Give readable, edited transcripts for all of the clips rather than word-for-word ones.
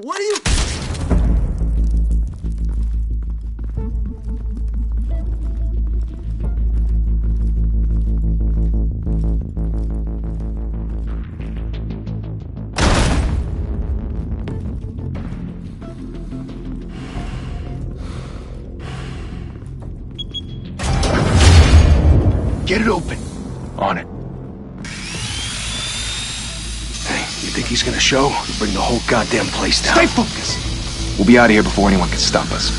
What are you... Get it open. On it. Hey, you think he's gonna show? We'll bring the whole goddamn place down. Stay focused! We'll be out of here before anyone can stop us.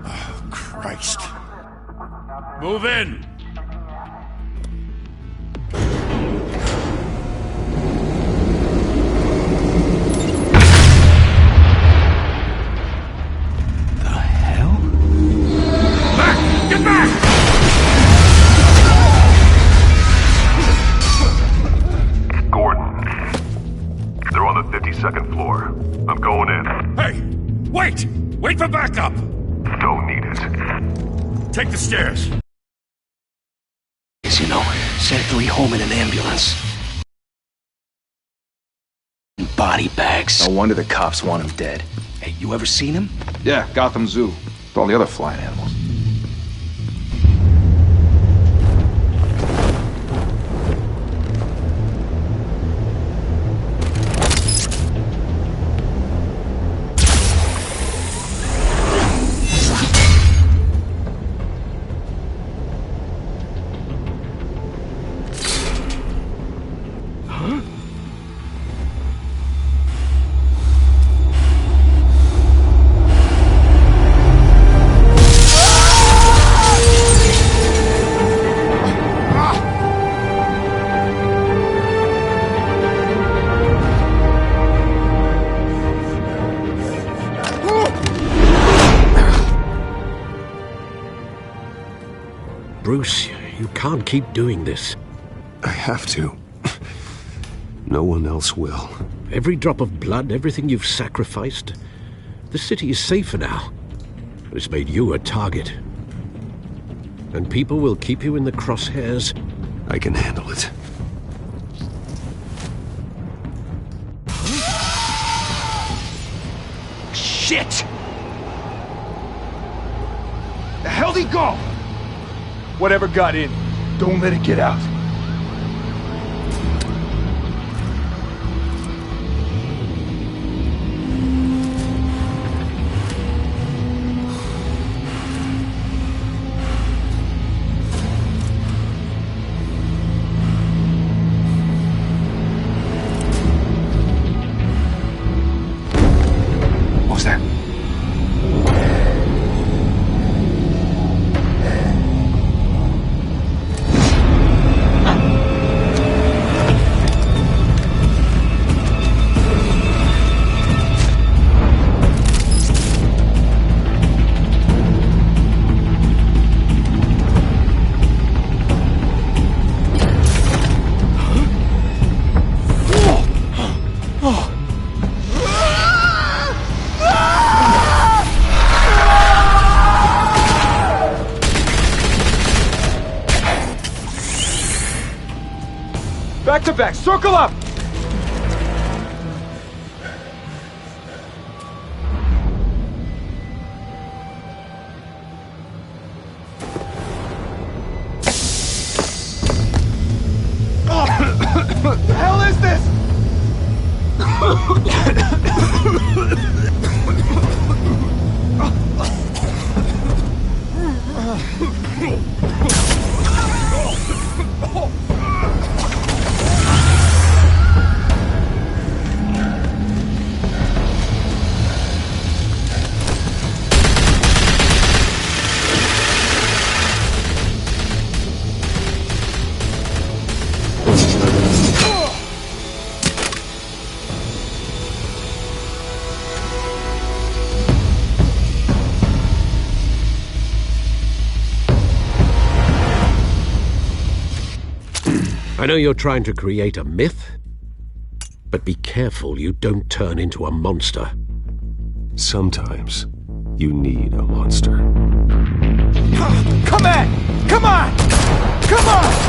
Oh, Christ. Move in! Second floor. I'm going in. Hey! Wait! Wait for backup! Don't need it. Take the stairs. As you know, sent 3 home in an ambulance. And body bags. No wonder the cops want him dead. Hey, you ever seen him? Yeah, Gotham Zoo. With all the other flying animals. Bruce, you can't keep doing this. I have to. No one else will. Every drop of blood, everything you've sacrificed. The city is safer now. It's made you a target. And people will keep you in the crosshairs. I can handle it. Shit! The hell'd he go? Whatever got in, don't let it get out. What was that? Back to back, circle up! What the hell is this? I know you're trying to create a myth, but be careful you don't turn into a monster. Sometimes, You need a monster. Come on! Come on! Come on!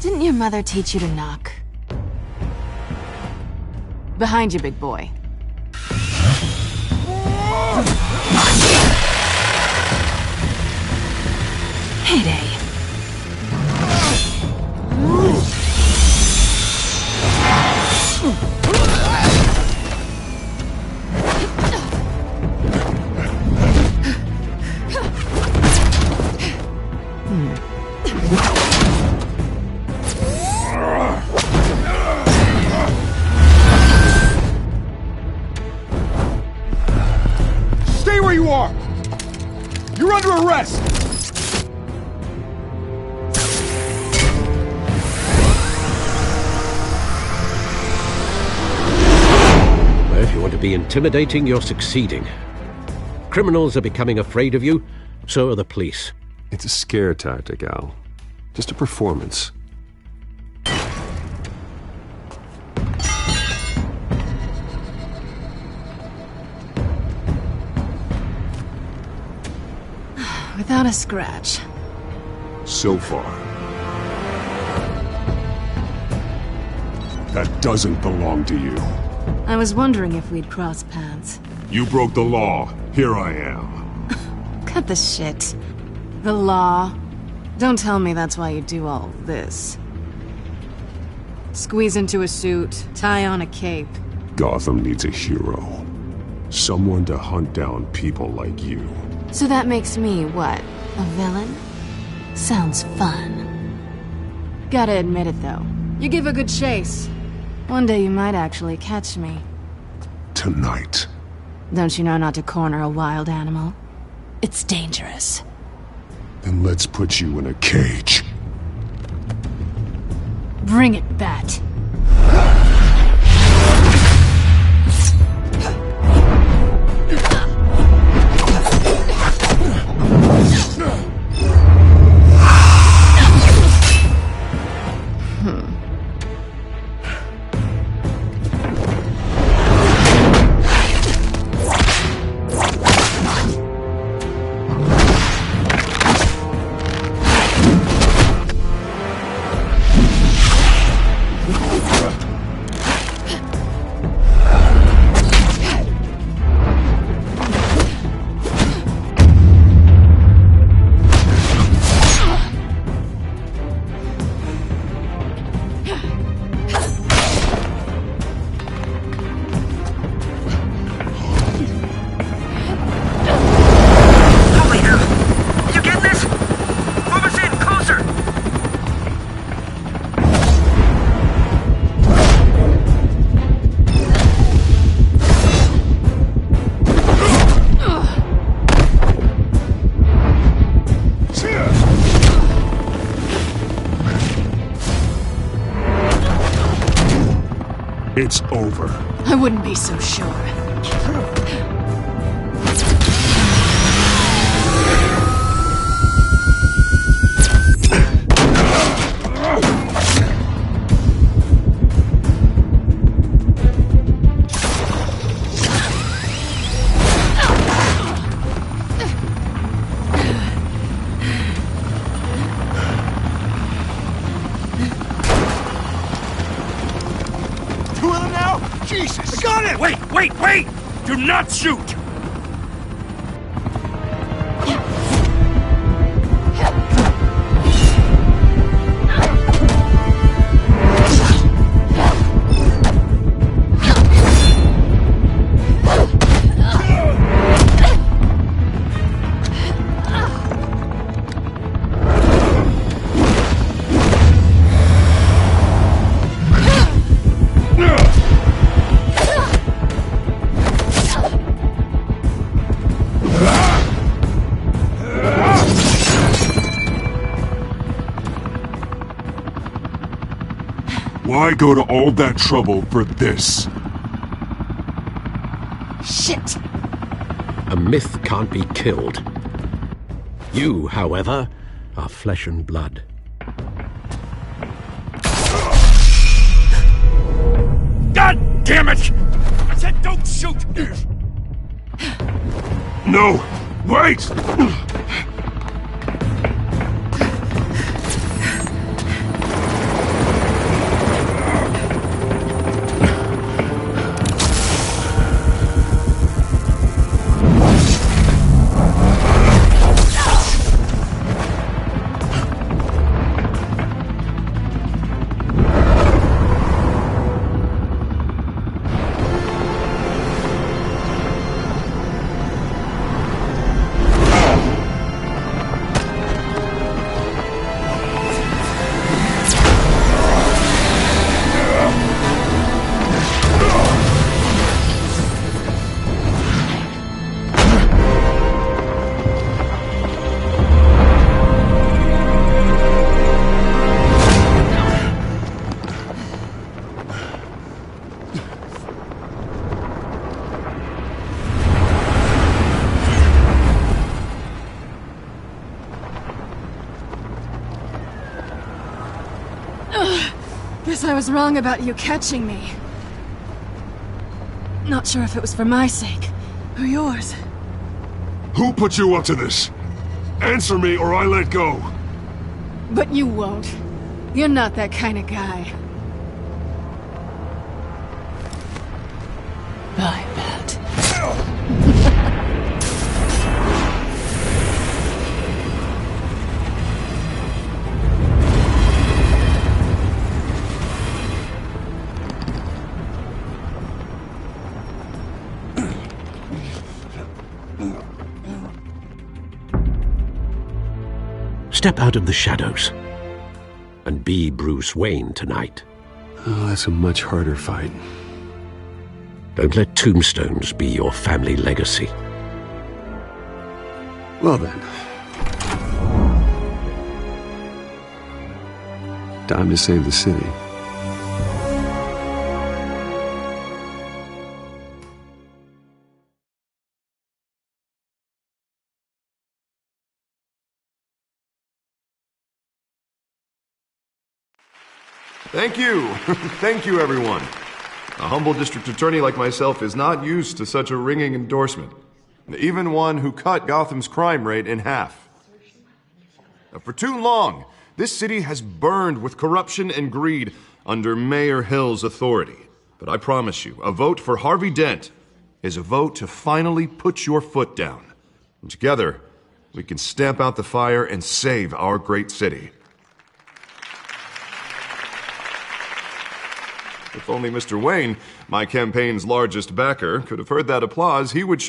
Didn't your mother teach you to knock? Behind you, big boy. Heyday. Stay where you are! You're under arrest! Well, if you want to be intimidating, you're succeeding. Criminals are becoming afraid of you, so are the police. It's a scare tactic, Al. Just a performance. Without a scratch. So far. That doesn't belong to you. I was wondering if we'd cross paths. You broke the law. Here I am. Cut the shit. The law. Don't tell me that's why you do all this. Squeeze into a suit, tie on a cape. Gotham needs a hero. Someone to hunt down people like you. So that makes me, what, a villain? Sounds fun. Gotta admit it, though. You give a good chase. One day you might actually catch me. Tonight. Don't you know not to corner a wild animal? It's dangerous. Then let's put you in a cage. Bring it, Bat. It's over. I wouldn't be so sure. Jesus! I got it! Wait! Do not shoot! Why go to all that trouble for this? Shit! A myth can't be killed. You, however, are flesh and blood. God damn it! I said don't shoot! No! Wait! Guess I was wrong about you catching me. Not sure if it was for my sake, or yours. Who put you up to this? Answer me or I let go. But you won't. You're not that kind of guy. I bet. Step out of the shadows and be Bruce Wayne tonight. Oh, that's a much harder fight. Don't let tombstones be your family legacy. Well then. Time to save the city. Thank you. Thank you, everyone. A humble district attorney like myself is not used to such a ringing endorsement. Even one who cut Gotham's crime rate in half. For too long, this city has burned with corruption and greed under Mayor Hill's authority. But I promise you, a vote for Harvey Dent is a vote to finally put your foot down. And together, we can stamp out the fire and save our great city. If only Mr. Wayne, my campaign's largest backer, could have heard that applause, he would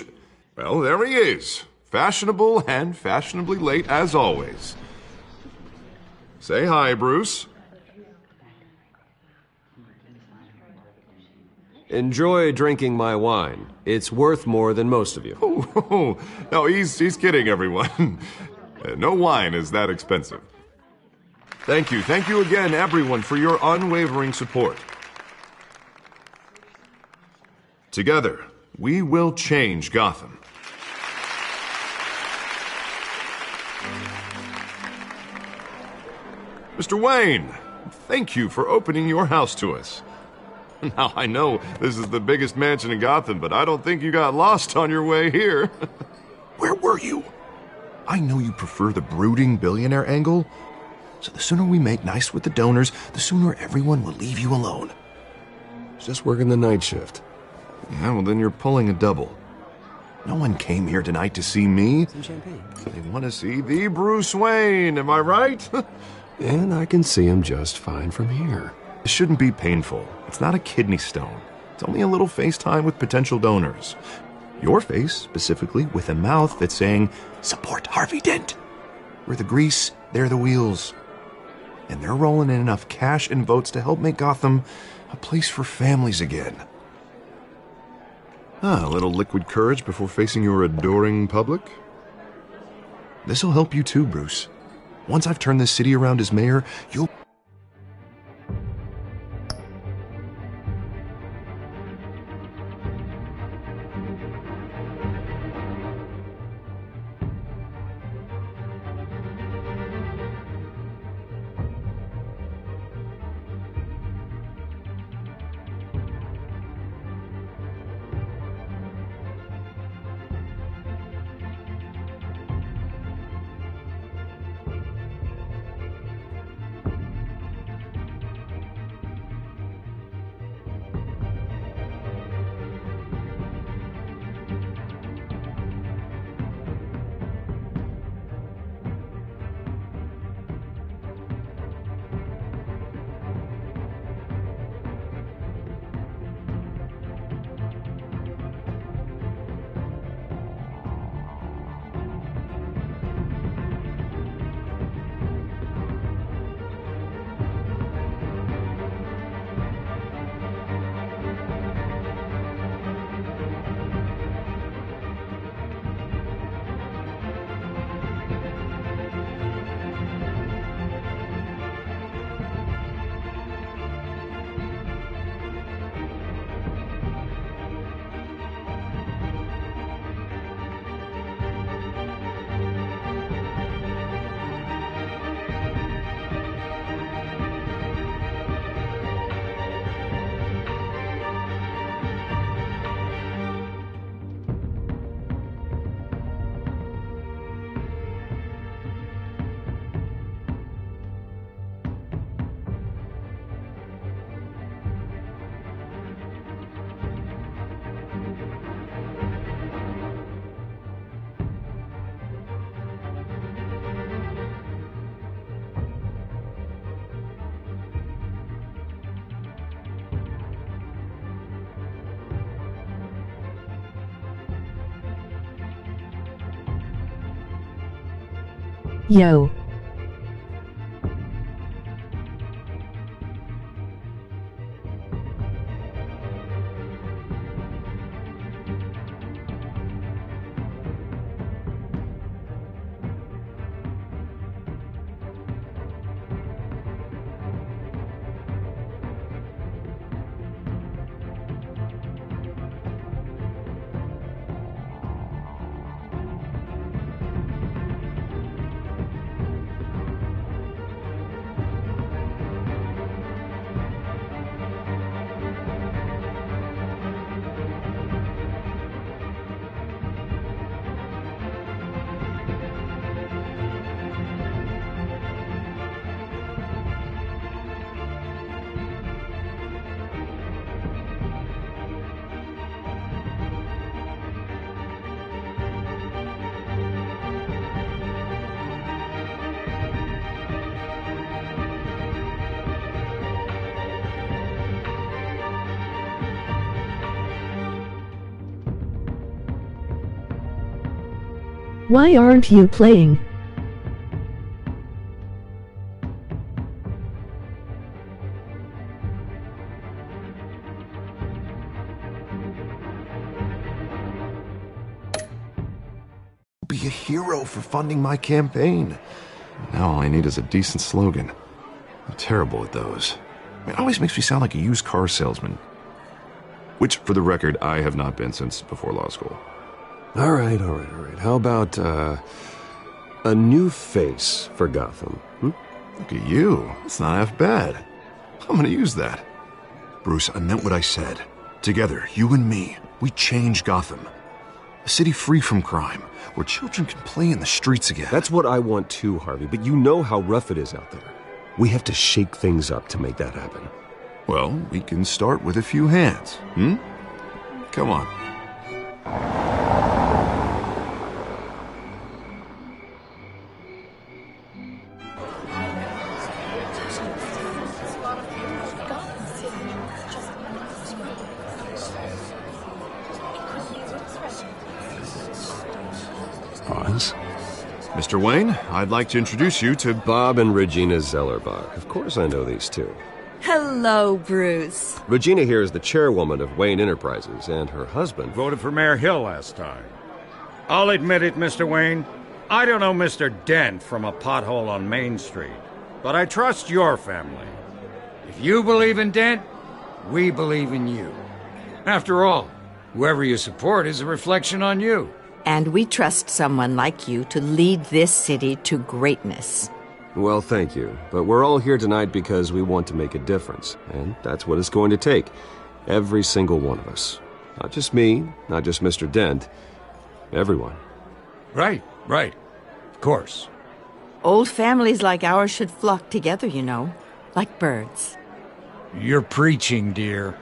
well, there he is. Fashionable and fashionably late as always. Say hi, Bruce. Enjoy drinking my wine. It's worth more than most of you. Oh, no, he's kidding, everyone. No wine is that expensive. Thank you again, everyone, for your unwavering support. Together, we will change Gotham. Mr. Wayne, thank you for opening your house to us. Now, I know this is the biggest mansion in Gotham, but I don't think you got lost on your way here. Where were you? I know you prefer the brooding billionaire angle, so the sooner we make nice with the donors, the sooner everyone will leave you alone. Just working the night shift. Yeah, well then you're pulling a double. No one came here tonight to see me. Some champagne. They want to see the Bruce Wayne, am I right? And I can see him just fine from here. It shouldn't be painful. It's not a kidney stone. It's only a little FaceTime with potential donors. Your face, specifically, with a mouth that's saying, support Harvey Dent. We're the grease, they're the wheels. And they're rolling in enough cash and votes to help make Gotham a place for families again. A little liquid courage before facing your adoring public? This'll help you too, Bruce. Once I've turned this city around as mayor, you'll... Yo. Why aren't you playing? Be a hero for funding my campaign. Now all I need is a decent slogan. I'm terrible at those. It always makes me sound like a used car salesman. Which, for the record, I have not been since before law school. All right. How about, a new face for Gotham? Look at you. It's not half bad. I'm gonna use that. Bruce, I meant what I said. Together, you and me, we change Gotham. A city free from crime, where children can play in the streets again. That's what I want too, Harvey, but you know how rough it is out there. We have to shake things up to make that happen. Well, we can start with a few hands, hmm? Come on. Hans? Mr. Wayne, I'd like to introduce you to Bob and Regina Zellerbach. Of course I know these two. Hello, Bruce. Regina here is the chairwoman of Wayne Enterprises, and her husband... Voted for Mayor Hill last time. I'll admit it, Mr. Wayne. I don't know Mr. Dent from a pothole on Main Street, but I trust your family. If you believe in Dent, we believe in you. After all, whoever you support is a reflection on you. And we trust someone like you to lead this city to greatness. Well, thank you. But we're all here tonight because we want to make a difference. And that's what it's going to take. Every single one of us. Not just me, not just Mr. Dent. Everyone. Right. Of course. Old families like ours should flock together, you know. Like birds. You're preaching, dear.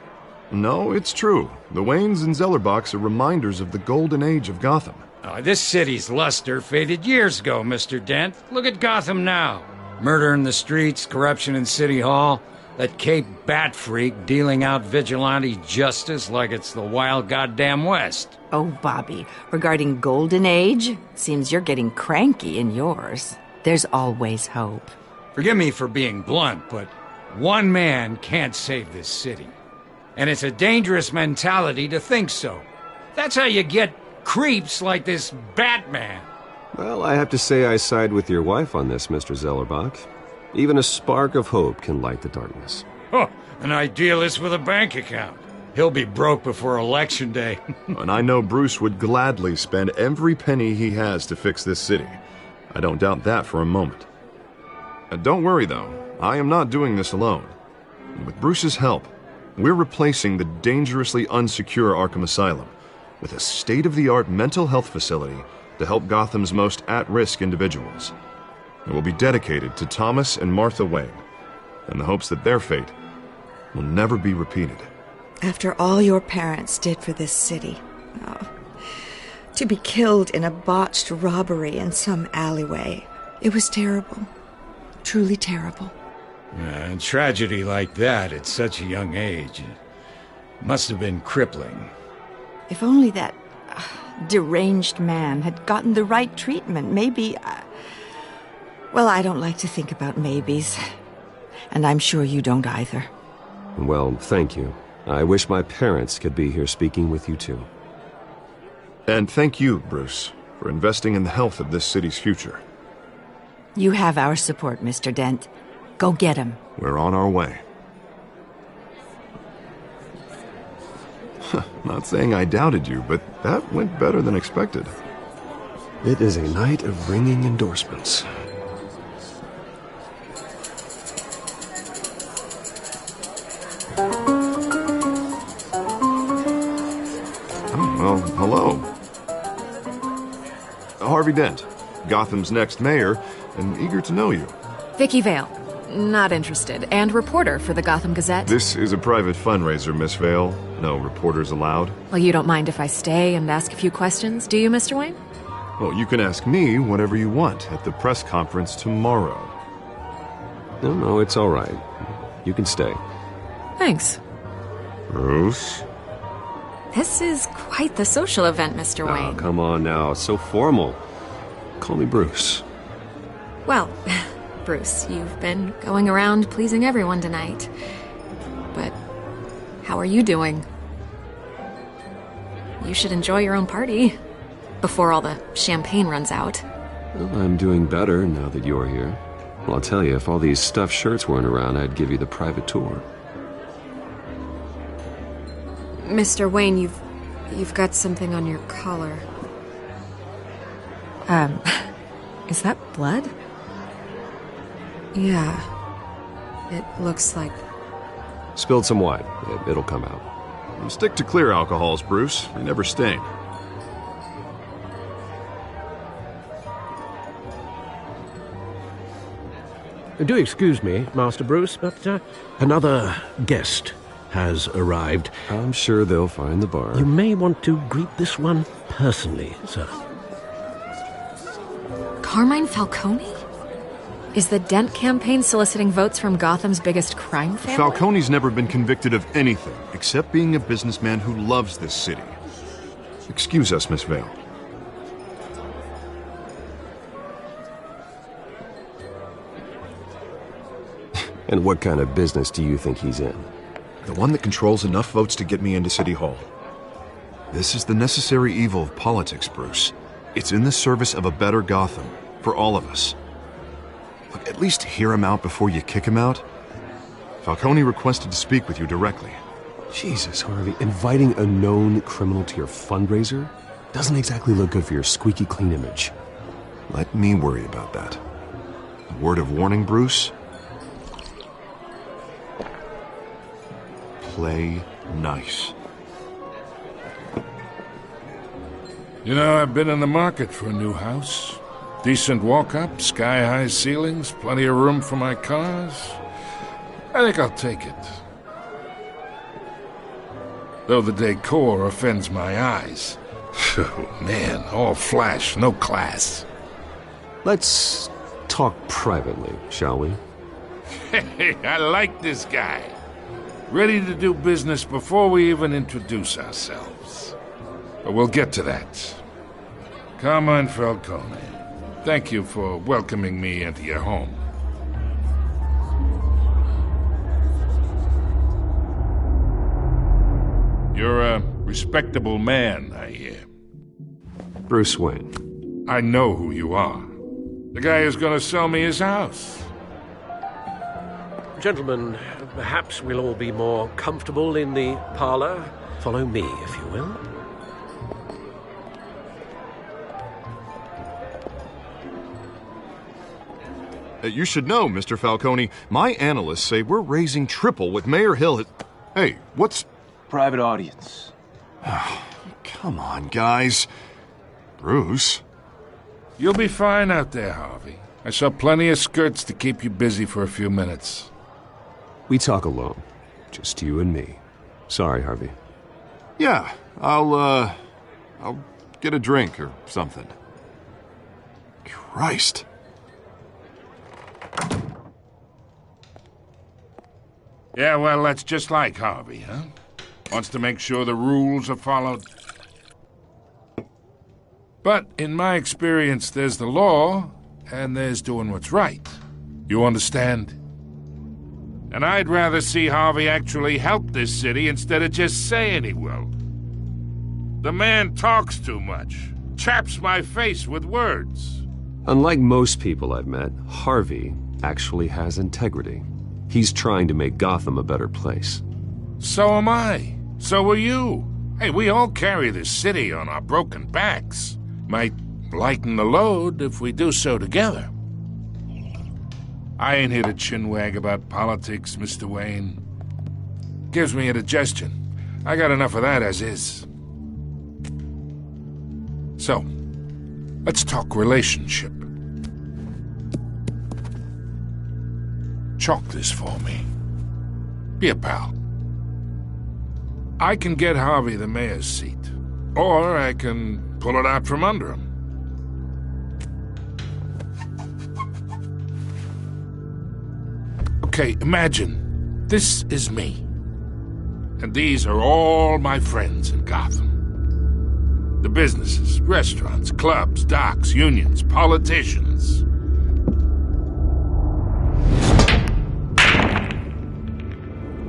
No, it's true. The Waynes and Zellerbachs are reminders of the golden age of Gotham. This city's luster faded years ago, Mr. Dent. Look at Gotham now. Murder in the streets, corruption in City Hall, that Cape Bat freak dealing out vigilante justice like it's the wild goddamn West. Oh, Bobby, regarding Golden Age, seems you're getting cranky in yours. There's always hope. Forgive me for being blunt, but one man can't save this city. And it's a dangerous mentality to think so. That's how you get creeps like this Batman. Well, I have to say I side with your wife on this, Mr. Zellerbach. Even a spark of hope can light the darkness. Oh, an idealist with a bank account. He'll be broke before Election Day. And I know Bruce would gladly spend every penny he has to fix this city. I don't doubt that for a moment. Don't worry, though. I am not doing this alone. With Bruce's help, we're replacing the dangerously unsecure Arkham Asylum with a state-of-the-art mental health facility to help Gotham's most at-risk individuals. It will be dedicated to Thomas and Martha Wayne, in the hopes that their fate will never be repeated. After all your parents did for this city, to be killed in a botched robbery in some alleyway, it was terrible. Truly terrible. A tragedy like that at such a young age must have been crippling. If only that deranged man had gotten the right treatment, maybe... Well, I don't like to think about maybes. And I'm sure you don't either. Well, thank you. I wish my parents could be here speaking with you too. And thank you, Bruce, for investing in the health of this city's future. You have our support, Mr. Dent. Go get him. We're on our way. Not saying I doubted you, but that went better than expected. It is a night of ringing endorsements. Well, hello. Harvey Dent, Gotham's next mayor, and eager to know you. Vicky Vale. Not interested. And reporter for the Gotham Gazette. This is a private fundraiser, Miss Vale. No reporters allowed. Well, you don't mind if I stay and ask a few questions, do you, Mr. Wayne? Well, you can ask me whatever you want at the press conference tomorrow. No, it's all right. You can stay. Thanks. Bruce? This is quite the social event, Mr. Wayne. Oh, come on now. It's so formal. Call me Bruce. Well, Bruce, you've been going around pleasing everyone tonight. But how are you doing? You should enjoy your own party before all the champagne runs out. Well, I'm doing better now that you're here. Well, I'll tell you, if all these stuffed shirts weren't around, I'd give you the private tour. Mr. Wayne, you've got something on your collar. Is that blood? Yeah. It looks like... Spilled some wine. It'll come out. Stick to clear alcohols, Bruce. They never stain. Do excuse me, Master Bruce, but another guest has arrived. I'm sure they'll find the bar. You may want to greet this one personally, sir. Carmine Falcone? Is the Dent campaign soliciting votes from Gotham's biggest crime family? Falcone's never been convicted of anything except being a businessman who loves this city. Excuse us, Miss Vale. And what kind of business do you think he's in? The one that controls enough votes to get me into City Hall. This is the necessary evil of politics, Bruce. It's in the service of a better Gotham, for all of us. Look, at least hear him out before you kick him out. Falcone requested to speak with you directly. Jesus, Harvey, inviting a known criminal to your fundraiser doesn't exactly look good for your squeaky clean image. Let me worry about that. A word of warning, Bruce? Play nice. You know, I've been in the market for a new house. Decent walk-up, sky-high ceilings, plenty of room for my cars. I think I'll take it. Though the decor offends my eyes. Oh, man, all flash, no class. Let's talk privately, shall we? Hey, I like this guy. Ready to do business before we even introduce ourselves. But we'll get to that. Carmine Falcone, thank you for welcoming me into your home. You're a respectable man, I hear. Bruce Wayne. I know who you are. The guy who's going to sell me his house. Gentlemen, perhaps we'll all be more comfortable in the parlor. Follow me, if you will. You should know, Mr. Falcone, my analysts say we're raising triple what Mayor Hill had... Hey, what's... Private audience. Come on, guys. Bruce? You'll be fine out there, Harvey. I saw plenty of skirts to keep you busy for a few minutes. We talk alone. Just you and me. Sorry, Harvey. Yeah, I'll get a drink or something. Christ. Yeah, well, that's just like Harvey, huh? Wants to make sure the rules are followed. But in my experience, there's the law, and there's doing what's right. You understand? And I'd rather see Harvey actually help this city instead of just saying he will. The man talks too much, chaps my face with words. Unlike most people I've met, Harvey actually has integrity. He's trying to make Gotham a better place. So am I. So are you. Hey, we all carry this city on our broken backs. Might lighten the load if we do so together. I ain't here to chinwag about politics, Mr. Wayne. Gives me indigestion. I got enough of that as is. So, let's talk relationship. Chalk this for me. Be a pal. I can get Harvey the mayor's seat, or I can pull it out from under him. Okay, imagine this is me, and these are all my friends in Gotham. The businesses, restaurants, clubs, docks, unions, politicians.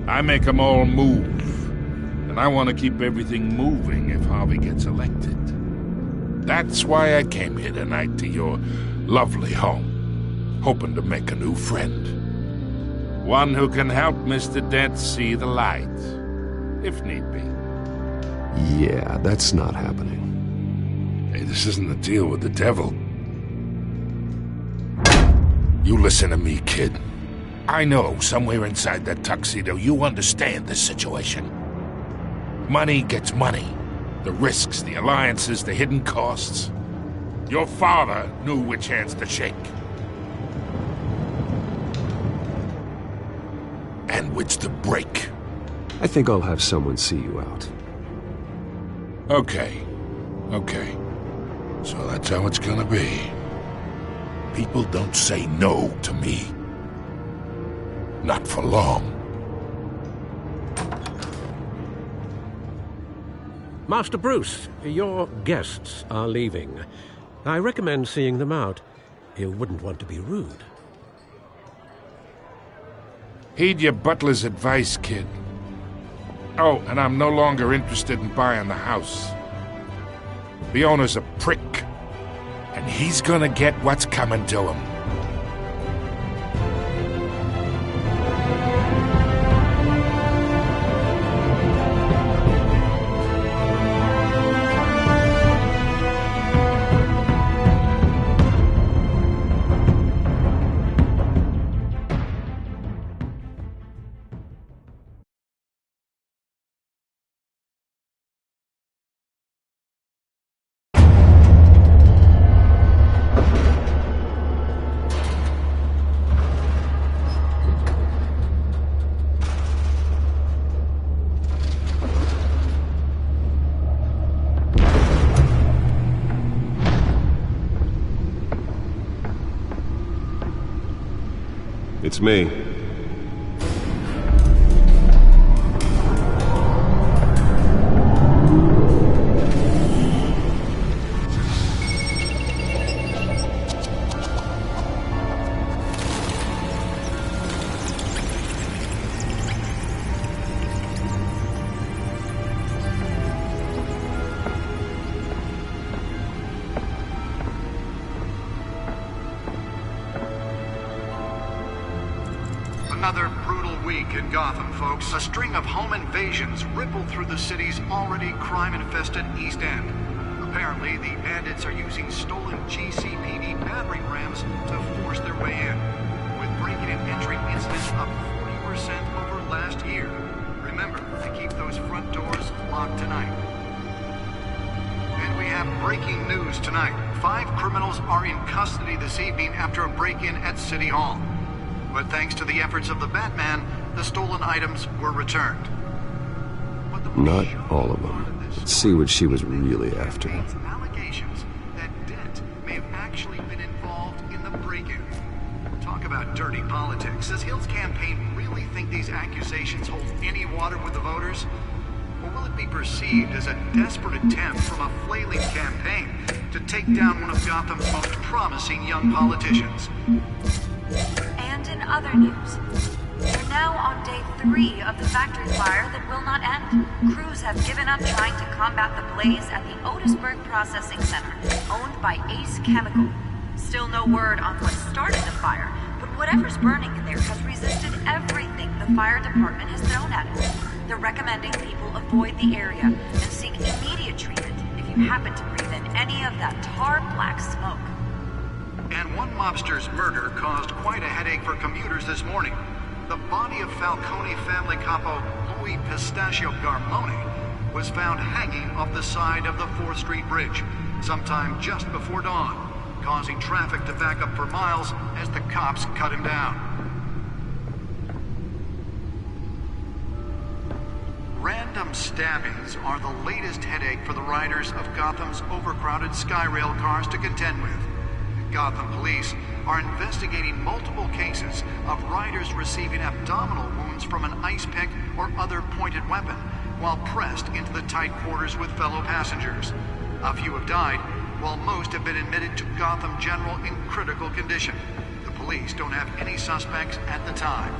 I make them all move. And I want to keep everything moving if Harvey gets elected. That's why I came here tonight to your lovely home, hoping to make a new friend. One who can help Mr. Dent see the light, if need be. Yeah, that's not happening. Hey, this isn't a deal with the devil. You listen to me, kid. I know somewhere inside that tuxedo you understand this situation. Money gets money. The risks, the alliances, the hidden costs. Your father knew which hands to shake. What's the break? I think I'll have someone see you out. Okay. So that's how it's gonna be. People don't say no to me. Not for long. Master Bruce, your guests are leaving. I recommend seeing them out. You wouldn't want to be rude. Heed your butler's advice, kid. Oh, and I'm no longer interested in buying the house. The owner's a prick, and he's gonna get what's coming to him. It's me. Another brutal week in Gotham, folks. A string of home invasions rippled through the city's already crime-infested East End. Apparently, the bandits are using stolen GCPD battering rams to force their way in, with breaking and entering incidents up 40% over last year. Remember to keep those front doors locked tonight. And we have breaking news tonight. 5 criminals are in custody this evening after a break-in at City Hall. But thanks to the efforts of the Batman, the stolen items were returned. Not all of them. Let's see what she was really after. Allegations that Dent may have actually been involved in the break-in. Talk about dirty politics. Does Hill's campaign really think these accusations hold any water with the voters? Or will it be perceived as a desperate attempt from a flailing campaign to take down one of Gotham's most promising young politicians? And in other news, we're now on day 3 of the factory fire that will not end. Crews have given up trying to combat the blaze at the Otisburg Processing Center, owned by Ace Chemical. Still no word on what started the fire, but whatever's burning in there has resisted everything the fire department has thrown at it. They're recommending people avoid the area and seek immediate treatment if you happen to breathe in any of that tar black smoke. And one mobster's murder caused quite a headache for commuters this morning. The body of Falcone family capo Louis Pistachio Garmone was found hanging off the side of the 4th Street Bridge sometime just before dawn, causing traffic to back up for miles as the cops cut him down. Random stabbings are the latest headache for the riders of Gotham's overcrowded Skyrail cars to contend with. Gotham police are investigating multiple cases of riders receiving abdominal wounds from an ice pick or other pointed weapon while pressed into the tight quarters with fellow passengers. A few have died, while most have been admitted to Gotham General in critical condition. The police don't have any suspects at the time.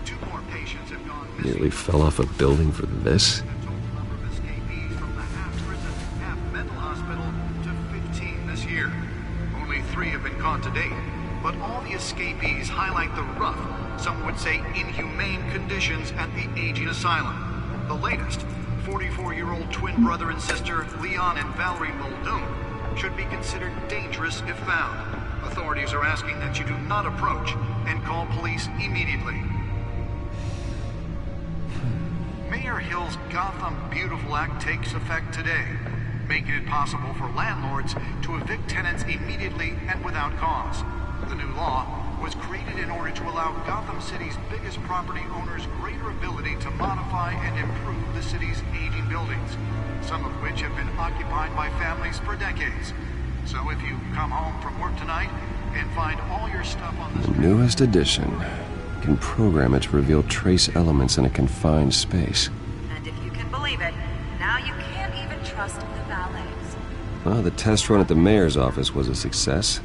2 more patients have gone missing. Nearly fell off a building for this? Year. Only 3 have been caught to date, but all the escapees highlight the rough, some would say inhumane conditions at the aging asylum. The latest, 44-year-old twin brother and sister Leon and Valerie Muldoon, should be considered dangerous if found. Authorities are asking that you do not approach and call police immediately. Mayor Hill's Gotham Beautiful Act takes effect today, making it possible for landlords to evict tenants immediately and without cause. The new law was created in order to allow Gotham City's biggest property owners greater ability to modify and improve the city's aging buildings, some of which have been occupied by families for decades. So if you come home from work tonight and find all your stuff on the street... Newest edition. You can program it to reveal trace elements in a confined space. And if you can believe it, now you can't even trust the valets. Well, the test run at the mayor's office was a success.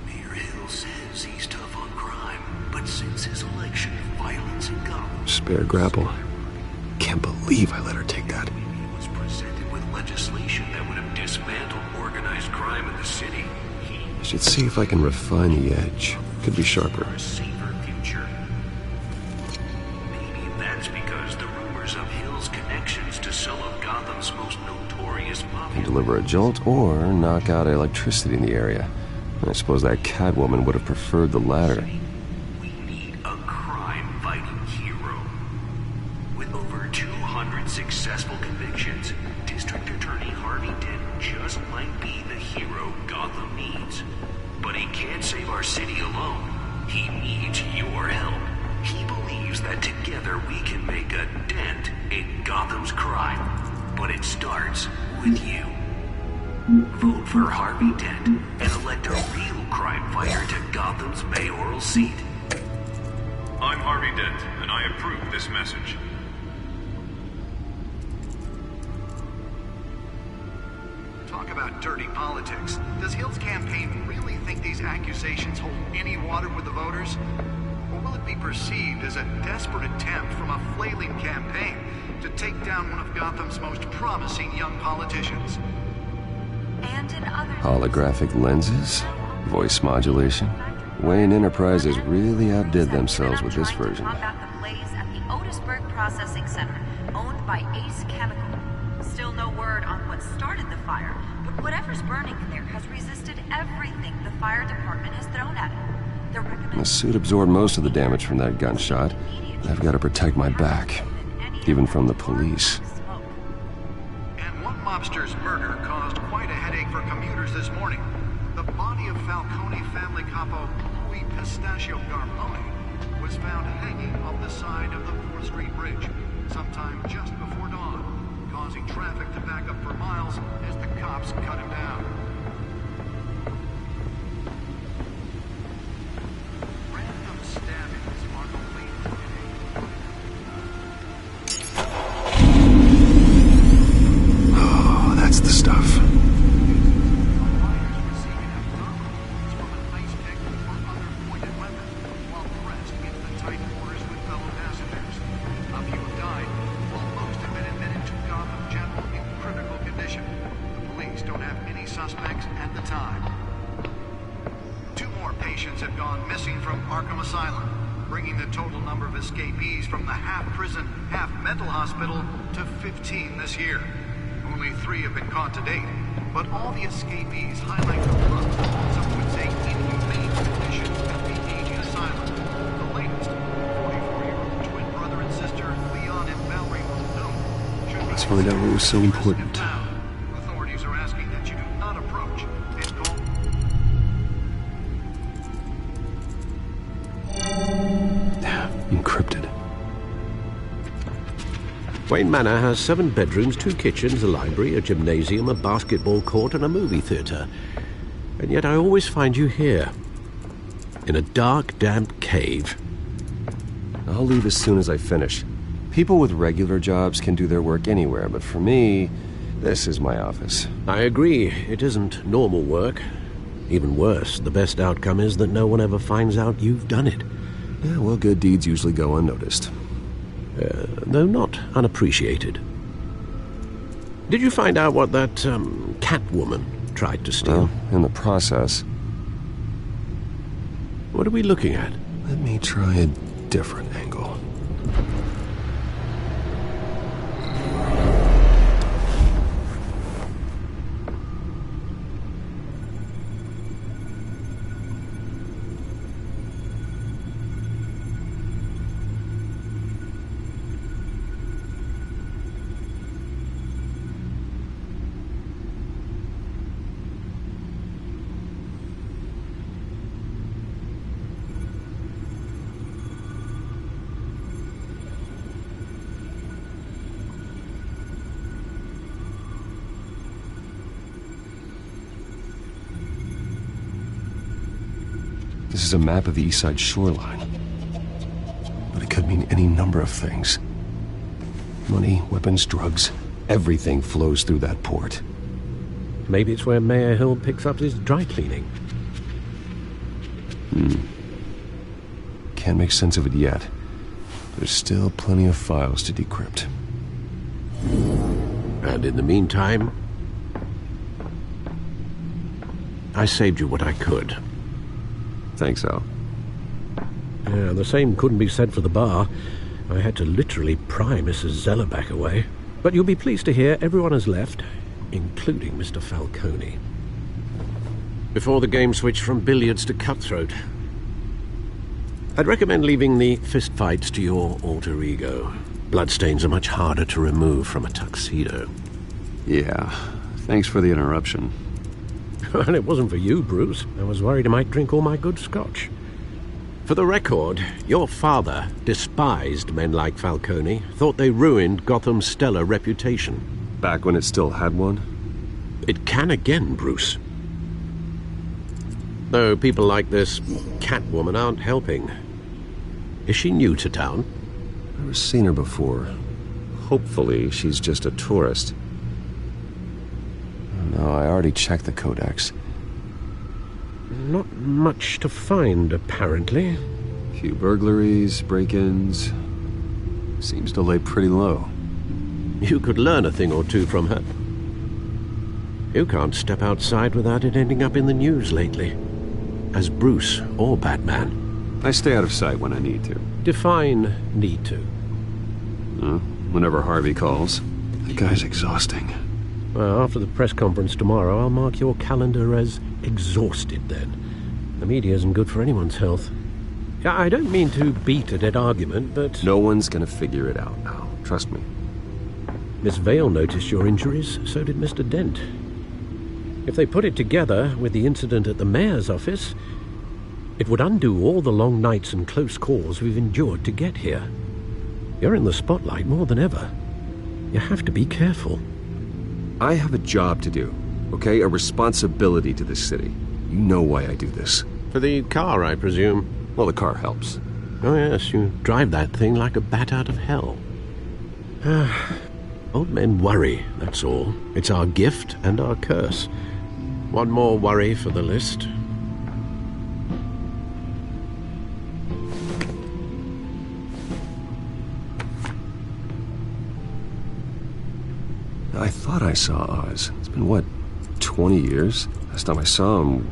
Mayor Hill says he's tough on crime, but since his election, violence in Gotham... Spare grapple. Can't believe I let her take that. He was presented with legislation that would have dismantled organized crime in the city. I should see if I can refine the edge. Could be sharper. A safer future. Maybe that's because the rumors of Hill's connections to some of Gotham's most notorious mafia... Can deliver a jolt or knock out electricity in the area. I suppose that Catwoman would have preferred the latter. We need a crime-fighting hero. With over 200 successful convictions, District Attorney Harvey Dent just might be the hero Gotham needs. But he can't save our city alone. He needs your help. He believes that together we can make a dent in Gotham's crime. But it starts with you. Vote for Harvey Dent and elect a real crime fighter to Gotham's mayoral seat. I'm Harvey Dent, and I approve this message. Talk about dirty politics. Does Hill's campaign really think these accusations hold any water with the voters? Or will it be perceived as a desperate attempt from a flailing campaign to take down one of Gotham's most promising young politicians? And in other... Holographic lenses? Voice modulation? Wayne Enterprises really outdid themselves with this version. ...combat the blaze at the Otisburg Processing Center, owned by Ace Chemical. Still no word on what started the fire, but whatever's burning there has resisted everything the fire department has thrown at it. The suit absorbed most of the damage from that gunshot. I've got to protect my back, even from the police. And one mobster's murder caused quite a headache for commuters this morning. The body of Falcone family capo Louis Pistachio Garmone was found hanging off the side of the 4th Street Bridge sometime just before dawn, causing traffic to back up for miles as the cops cut him down. Random stabbings are the latest Oh, that's the stuff. escapees from the half-prison, half-mental hospital to 15 this year. Only 3 have been caught to date, but all the escapees highlight the rough, some would say inhumane conditions at the aging asylum. The latest, 44-year-old twin brother and sister Leon and Valerie Muldoon should be... Let's find out what was so important. Authorities are asking that you do not approach and call... Encrypted. Wayne Manor has 7 bedrooms, 2 kitchens, a library, a gymnasium, a basketball court, and a movie theatre. And yet I always find you here, in a dark, damp cave. I'll leave as soon as I finish. People with regular jobs can do their work anywhere, but for me, this is my office. I agree. It isn't normal work. Even worse, the best outcome is that no one ever finds out you've done it. Yeah, well, good deeds usually go unnoticed. Though not unappreciated. Did you find out what that, Catwoman tried to steal? Well, in the process. What are we looking at? Let me try a different angle. This is a map of the east side shoreline. But it could mean any number of things. Money, weapons, drugs, everything flows through that port. Maybe it's where Mayor Hill picks up his dry cleaning. Can't make sense of it yet. There's still plenty of files to decrypt. And in the meantime, I saved you what I could. Thanks, Al. Yeah, the same couldn't be said for the bar. I had to literally pry Mrs. Zeller back away. But you'll be pleased to hear everyone has left, including Mr. Falcone. Before the game switched from billiards to cutthroat. I'd recommend leaving the fistfights to your alter ego. Bloodstains are much harder to remove from a tuxedo. Yeah, thanks for the interruption. Well, it wasn't for you, Bruce. I was worried I might drink all my good scotch. For the record, your father despised men like Falcone, thought they ruined Gotham's stellar reputation. Back when it still had one? It can again, Bruce. Though people like this Catwoman aren't helping. Is she new to town? Never seen her before. Hopefully, she's just a tourist. No, I already checked the codex. Not much to find, apparently. Few burglaries, break-ins. Seems to lay pretty low. You could learn a thing or two from her. You can't step outside without it ending up in the news lately. As Bruce or Batman. I stay out of sight when I need to. Define need to. Whenever Harvey calls. The guy's exhausting. Well, after the press conference tomorrow, I'll mark your calendar as exhausted then. The media isn't good for anyone's health. I don't mean to beat a dead argument, but... No one's gonna figure it out now. Trust me. Miss Vale noticed your injuries, so did Mr. Dent. If they put it together with the incident at the mayor's office, it would undo all the long nights and close calls we've endured to get here. You're in the spotlight more than ever. You have to be careful. I have a job to do, okay? A responsibility to this city. You know why I do this. For the car, I presume. Well, the car helps. Oh, yes, you drive that thing like a bat out of hell. Old men worry, that's all. It's our gift and our curse. One more worry for the list. I thought I saw Oz. It's been, what, 20 years? Last time I saw him,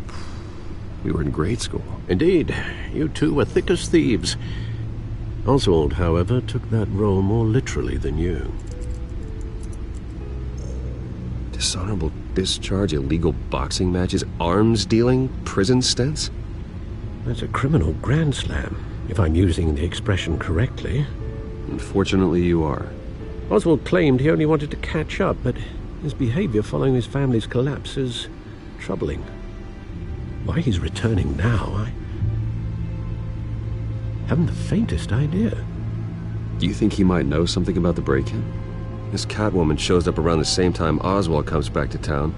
we were in grade school. Indeed. You two were thick as thieves. Oswald, however, took that role more literally than you. Dishonorable discharge, illegal boxing matches, arms dealing, prison stints? That's a criminal grand slam, if I'm using the expression correctly. Unfortunately, you are. Oswald claimed he only wanted to catch up, but his behavior following his family's collapse is troubling. Why he's returning now, I haven't the faintest idea. Do you think he might know something about the break-in? This Catwoman shows up around the same time Oswald comes back to town.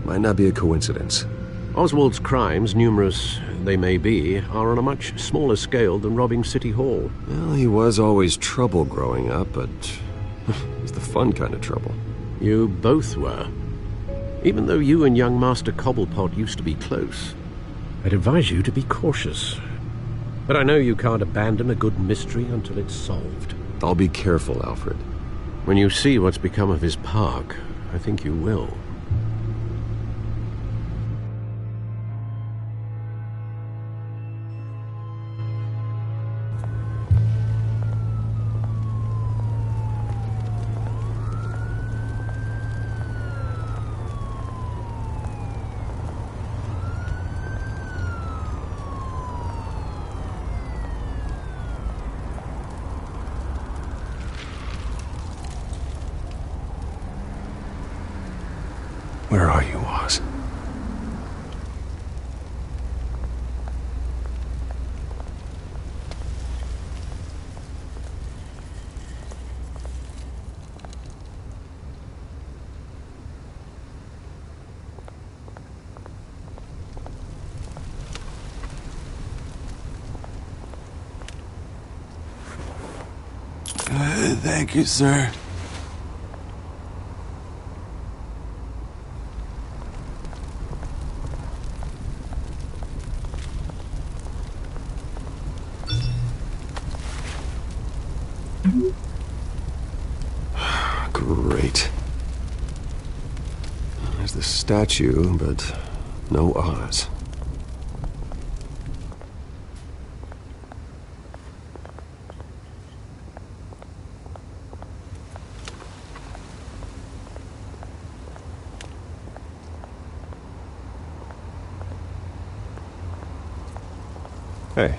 Might not be a coincidence. Oswald's crimes, numerous they may be, are on a much smaller scale than robbing City Hall. Well, he was always trouble growing up, but it's the fun kind of trouble. You both were. Even though you and young Master Cobblepot used to be close, I'd advise you to be cautious. But I know you can't abandon a good mystery until it's solved. I'll be careful, Alfred. When you see what's become of his park, I think you will. Where are you, Oz? Thank you, sir. Great. There's the statue, but no Oz. Hey.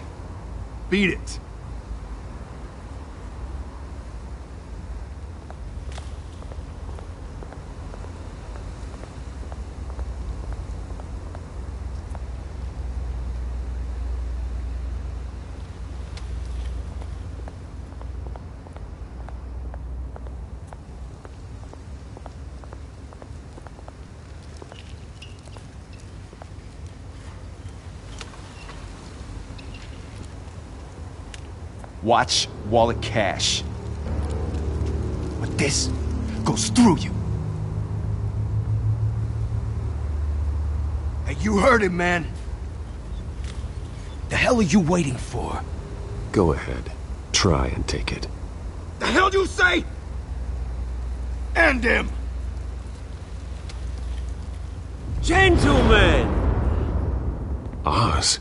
Beat it. Watch wallet cash. But this goes through you. Hey, you heard him, man. The hell are you waiting for? Go ahead. Try and take it. The hell do you say? End him! Gentlemen! Oz.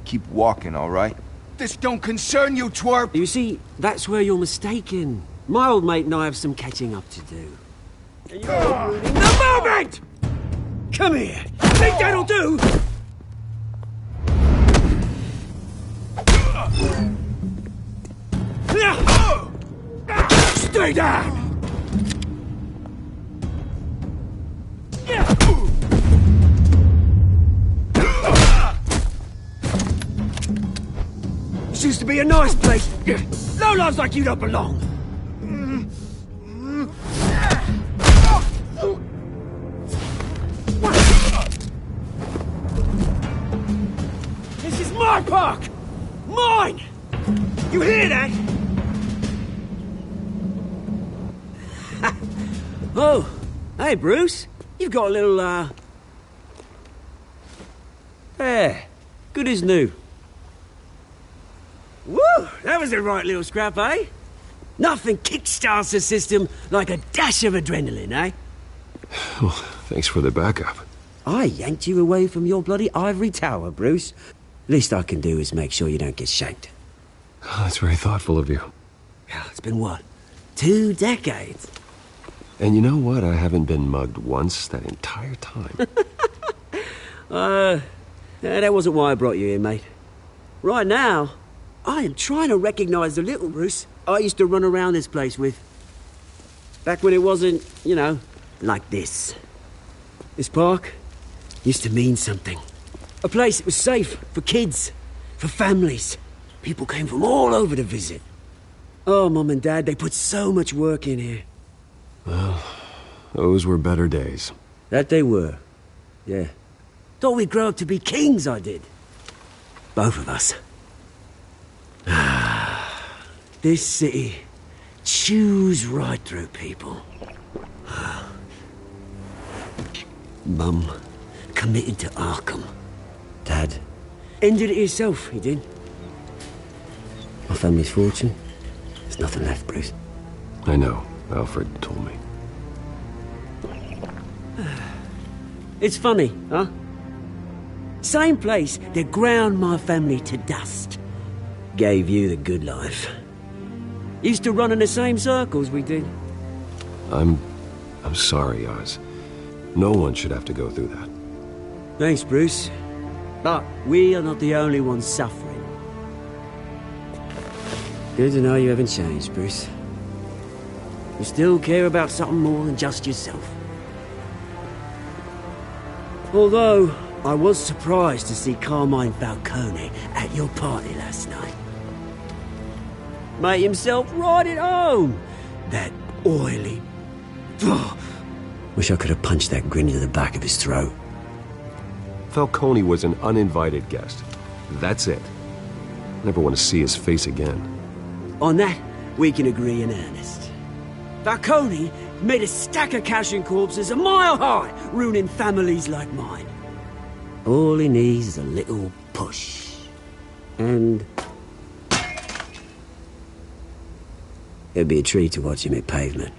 Keep walking, all right? This don't concern you, twerp! You see, that's where you're mistaken. My old mate and I have some catching up to do. And you're ruining the moment! Come here! Think that'll do? Stay down! This used to be a nice place. Lowlifes like you don't belong. This is my park! Mine! You hear that? Oh, hey, Bruce. You've got a little, There. Good as new. Woo! That was a right little scrap, eh? Nothing kickstarts the system like a dash of adrenaline, eh? Well, thanks for the backup. I yanked you away from your bloody ivory tower, Bruce. Least I can do is make sure you don't get shanked. Oh, that's very thoughtful of you. Yeah, it's been what? 2 decades? And you know what? I haven't been mugged once that entire time. That wasn't why I brought you here, mate. Right now, I am trying to recognize the little Bruce I used to run around this place with. Back when it wasn't, you know, like this. This park used to mean something. A place that was safe for kids, for families. People came from all over to visit. Oh, Mum and Dad, they put so much work in here. Well, those were better days. That they were, yeah. Thought we'd grow up to be kings, I did. Both of us. This city chews right through people. Mum committed to Arkham. Dad ended it himself, he did. My family's fortune, there's nothing left, Bruce. I know. Alfred told me. It's funny, huh? Same place that ground my family to dust. Gave you the good life. Used to run in the same circles we did. I'm sorry, Oz. No one should have to go through that. Thanks, Bruce. But we are not the only ones suffering. Good to know you haven't changed, Bruce. You still care about something more than just yourself. Although, I was surprised to see Carmine Falcone at your party last night. Made himself right at home. That oily... Wish I could have punched that grin into the back of his throat. Falcone was an uninvited guest. That's it. Never want to see his face again. On that, we can agree in earnest. Falcone made a stack of cash and corpses a mile high, ruining families like mine. All he needs is a little push. And it'd be a treat to watch him hit pavement.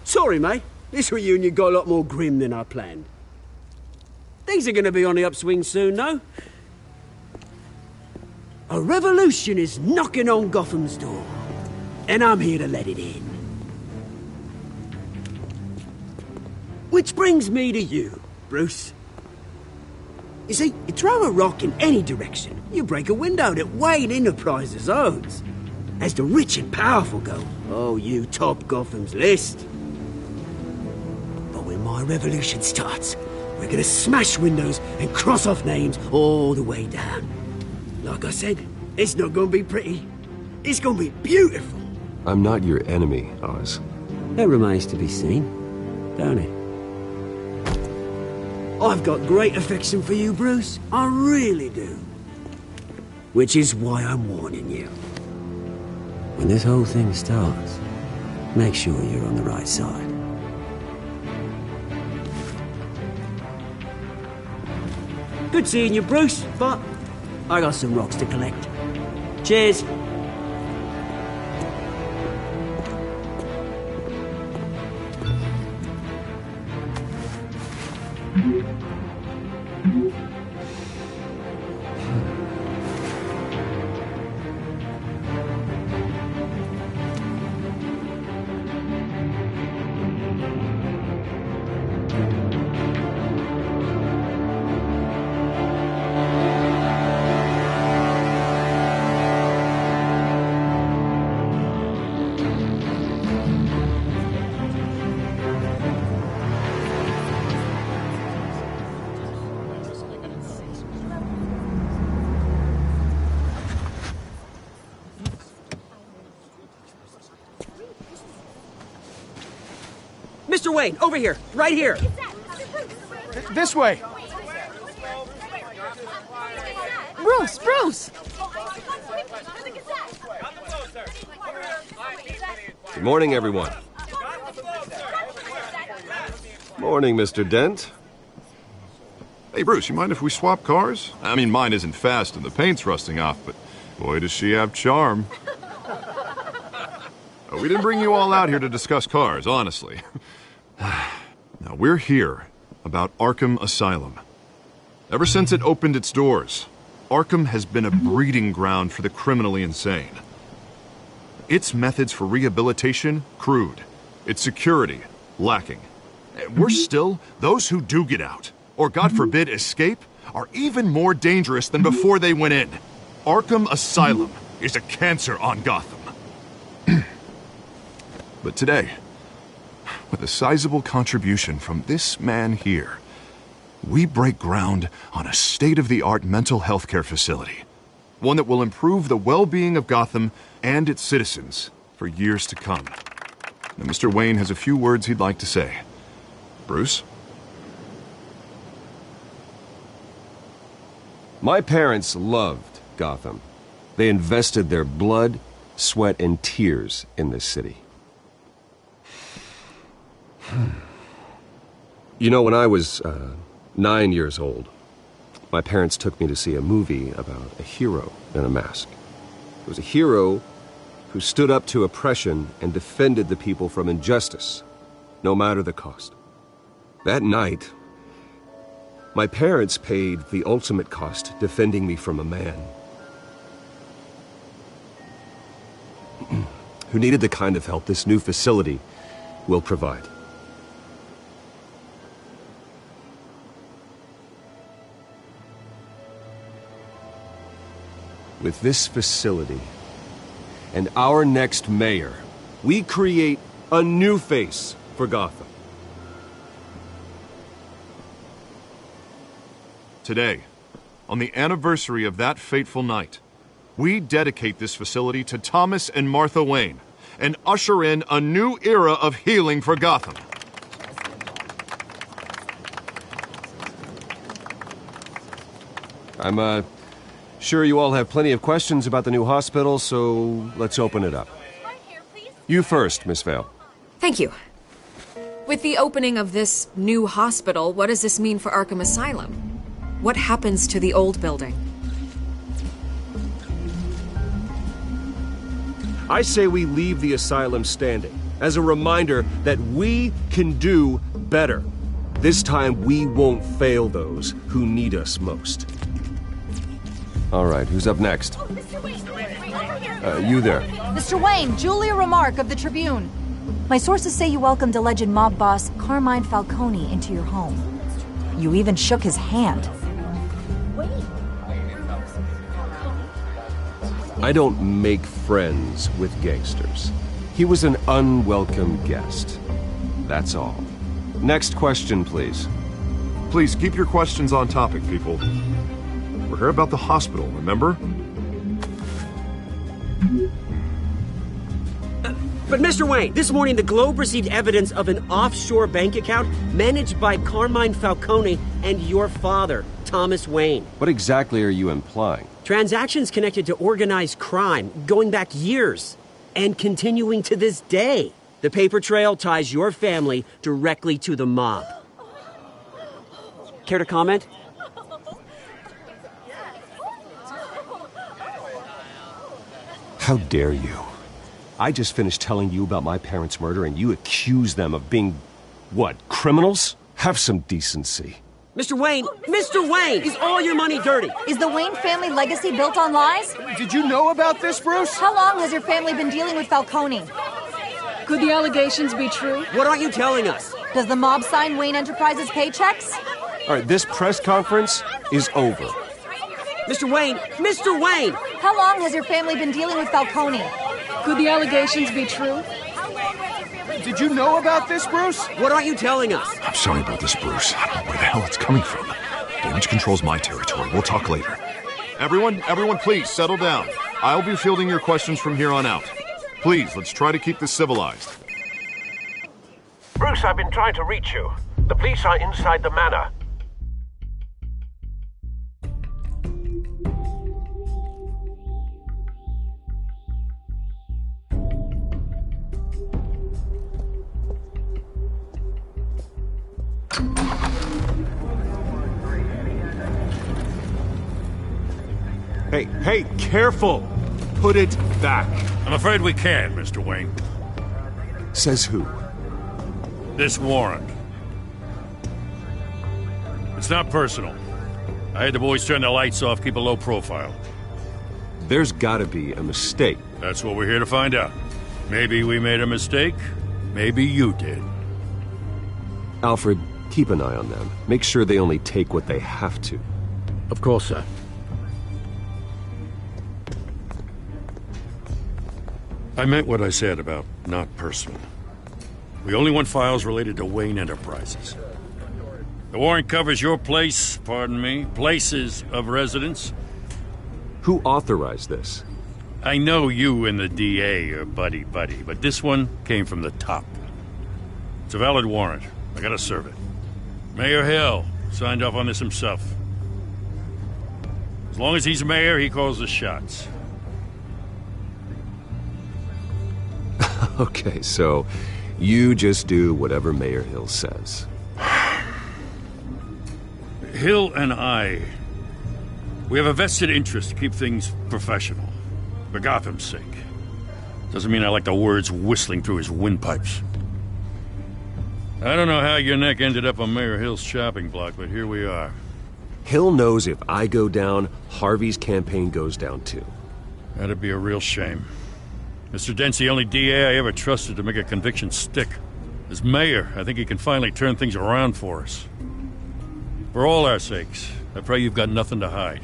Sorry, mate. This reunion got a lot more grim than I planned. Things are going to be on the upswing soon, though. A revolution is knocking on Gotham's door, and I'm here to let it in. Which brings me to you, Bruce. You see, you throw a rock in any direction, you break a window that Wayne Enterprises owns. As the rich and powerful go, oh, you top Gotham's list. But when my revolution starts, we're gonna smash windows and cross off names all the way down. Like I said, it's not gonna be pretty. It's gonna be beautiful. I'm not your enemy, Oz. That remains to be seen, don't it? I've got great affection for you, Bruce. I really do. Which is why I'm warning you. When this whole thing starts, make sure you're on the right side. Good seeing you, Bruce, but I got some rocks to collect. Cheers. Mr. Wayne, over here, right here. This way. Bruce! Good morning, everyone. Morning, Mr. Dent. Hey, Bruce, you mind if we swap cars? I mean, mine isn't fast and the paint's rusting off, but boy, does she have charm. We didn't bring you all out here to discuss cars, honestly. Now, we're here about Arkham Asylum. Ever since it opened its doors, Arkham has been a breeding ground for the criminally insane. Its methods for rehabilitation, crude. Its security, lacking. Worse still, those who do get out, or God forbid escape, are even more dangerous than before they went in. Arkham Asylum is a cancer on Gotham. But today, with a sizable contribution from this man here, we break ground on a state-of-the-art mental health care facility. One that will improve the well-being of Gotham and its citizens for years to come. Now, Mr. Wayne has a few words he'd like to say. Bruce? My parents loved Gotham. They invested their blood, sweat, and tears in this city. You know, when I was 9 years old, my parents took me to see a movie about a hero in a mask. It was a hero who stood up to oppression and defended the people from injustice, no matter the cost. That night, my parents paid the ultimate cost defending me from a man who needed the kind of help this new facility will provide. With this facility and our next mayor, we create a new face for Gotham. Today, on the anniversary of that fateful night, we dedicate this facility to Thomas and Martha Wayne and usher in a new era of healing for Gotham. Sure, you all have plenty of questions about the new hospital, so let's open it up. You first, Miss Vale. Thank you. With the opening of this new hospital, what does this mean for Arkham Asylum? What happens to the old building? I say we leave the asylum standing, as a reminder that we can do better. This time we won't fail those who need us most. All right, who's up next? You there. Mr. Wayne, Julia Remark of the Tribune. My sources say you welcomed alleged mob boss Carmine Falcone into your home. You even shook his hand. I don't make friends with gangsters. He was an unwelcome guest. That's all. Next question, please. Please keep your questions on topic, people. We're here about the hospital, remember? But Mr. Wayne, this morning the Globe received evidence of an offshore bank account managed by Carmine Falcone and your father, Thomas Wayne. What exactly are you implying? Transactions connected to organized crime going back years and continuing to this day. The paper trail ties your family directly to the mob. Care to comment? How dare you? I just finished telling you about my parents' murder and you accuse them of being, what, criminals? Have some decency. Mr. Wayne, is all your money dirty? Is the Wayne family legacy built on lies? Did you know about this, Bruce? How long has your family been dealing with Falcone? Could the allegations be true? What aren't you telling us? Does the mob sign Wayne Enterprises paychecks? All right, this press conference is over. Mr. Wayne! How long has your family been dealing with Falcone? Could the allegations be true? Did you know about this, Bruce? What aren't you telling us? I'm sorry about this, Bruce. I don't know where the hell it's coming from. Damage control's my territory. We'll talk later. Everyone, please, settle down. I'll be fielding your questions from here on out. Please, let's try to keep this civilized. Bruce, I've been trying to reach you. The police are inside the manor. Hey, careful! Put it back. I'm afraid we can't, Mr. Wayne. Says who? This warrant. It's not personal. I had the boys turn the lights off, keep a low profile. There's gotta be a mistake. That's what we're here to find out. Maybe we made a mistake. Maybe you did. Alfred, keep an eye on them. Make sure they only take what they have to. Of course, sir. I meant what I said about not personal. We only want files related to Wayne Enterprises. The warrant covers your places of residence. Who authorized this? I know you and the DA are buddy-buddy, but this one came from the top. It's a valid warrant. I gotta serve it. Mayor Hill signed off on this himself. As long as he's mayor, he calls the shots. Okay, so you just do whatever Mayor Hill says. Hill and I, we have a vested interest to keep things professional. For Gotham's sake. Doesn't mean I like the words whistling through his windpipes. I don't know how your neck ended up on Mayor Hill's shopping block, but here we are. Hill knows if I go down, Harvey's campaign goes down too. That'd be a real shame. Mr. Dent's the only DA I ever trusted to make a conviction stick. As mayor, I think he can finally turn things around for us. For all our sakes, I pray you've got nothing to hide.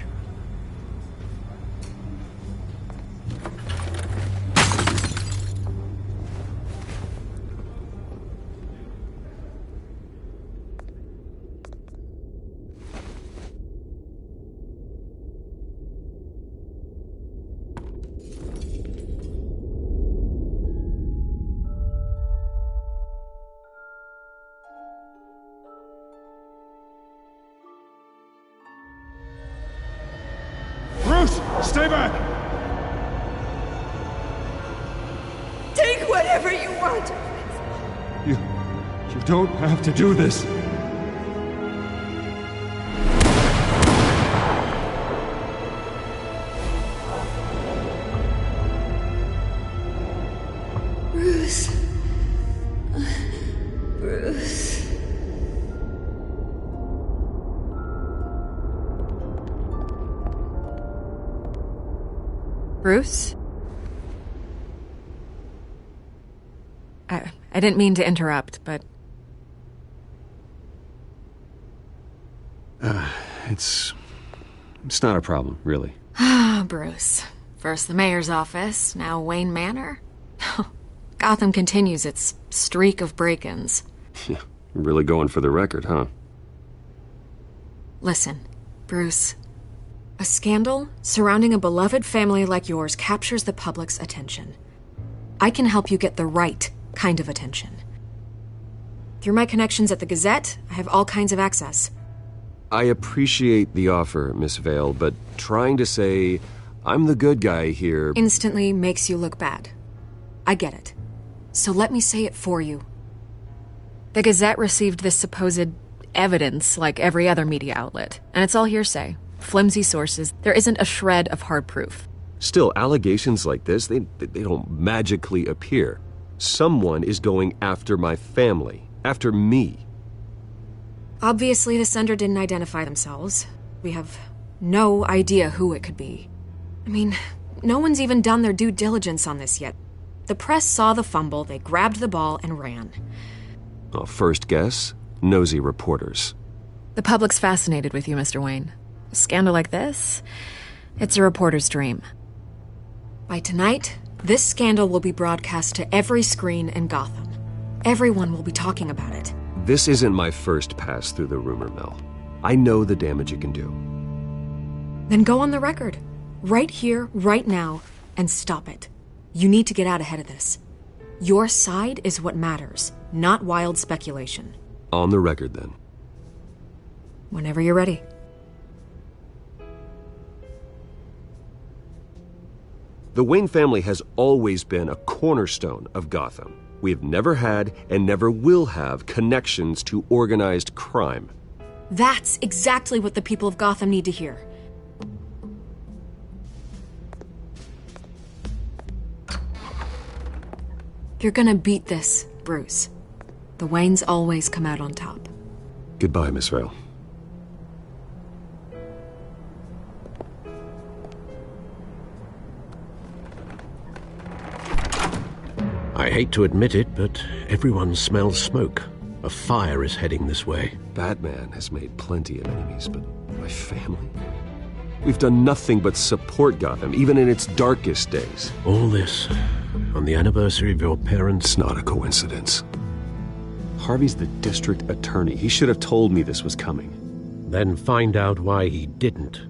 Stay back! Take whatever you want. You don't have to do this. Bruce. Bruce. Bruce? I didn't mean to interrupt, but... It's not a problem, really. Ah, Bruce. First the mayor's office, now Wayne Manor. Gotham continues its streak of break-ins. Yeah, really going for the record, huh? Listen, Bruce. A scandal surrounding a beloved family like yours captures the public's attention. I can help you get the right kind of attention. Through my connections at the Gazette, I have all kinds of access. I appreciate the offer, Miss Vale, but trying to say I'm the good guy here... instantly makes you look bad. I get it. So let me say it for you. The Gazette received this supposed evidence like every other media outlet, and it's all hearsay. Flimsy sources. There isn't a shred of hard proof. Still, allegations like this, they don't magically appear. Someone is going after my family, after me. Obviously, the sender didn't identify themselves. We have no idea who it could be. I mean, no one's even done their due diligence on this yet. The press saw the fumble, they grabbed the ball and ran. Well, first guess, nosy reporters. The public's fascinated with you, Mr. Wayne. A scandal like this, it's a reporter's dream. By tonight, this scandal will be broadcast to every screen in Gotham. Everyone will be talking about it. This isn't my first pass through the rumor mill. I know the damage it can do. Then go on the record. Right here, right now, and stop it. You need to get out ahead of this. Your side is what matters, not wild speculation. On the record, then. Whenever you're ready. The Wayne family has always been a cornerstone of Gotham. We have never had and never will have connections to organized crime. That's exactly what the people of Gotham need to hear. You're gonna beat this, Bruce. The Waynes always come out on top. Goodbye, Miss Vale. I hate to admit it, but everyone smells smoke. A fire is heading this way. Batman has made plenty of enemies, but my family? We've done nothing but support Gotham, even in its darkest days. All this on the anniversary of your parents'... It's not a coincidence. Harvey's the district attorney. He should have told me this was coming. Then find out why he didn't.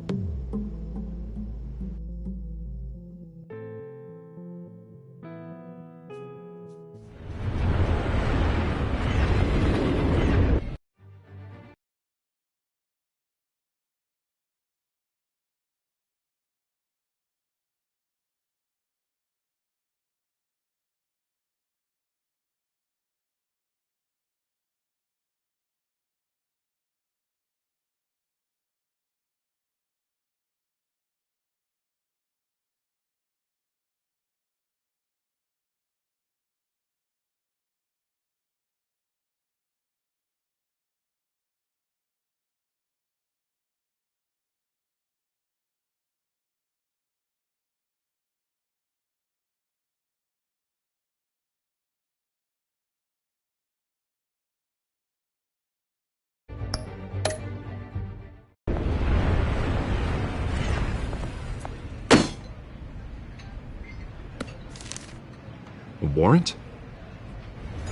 A warrant?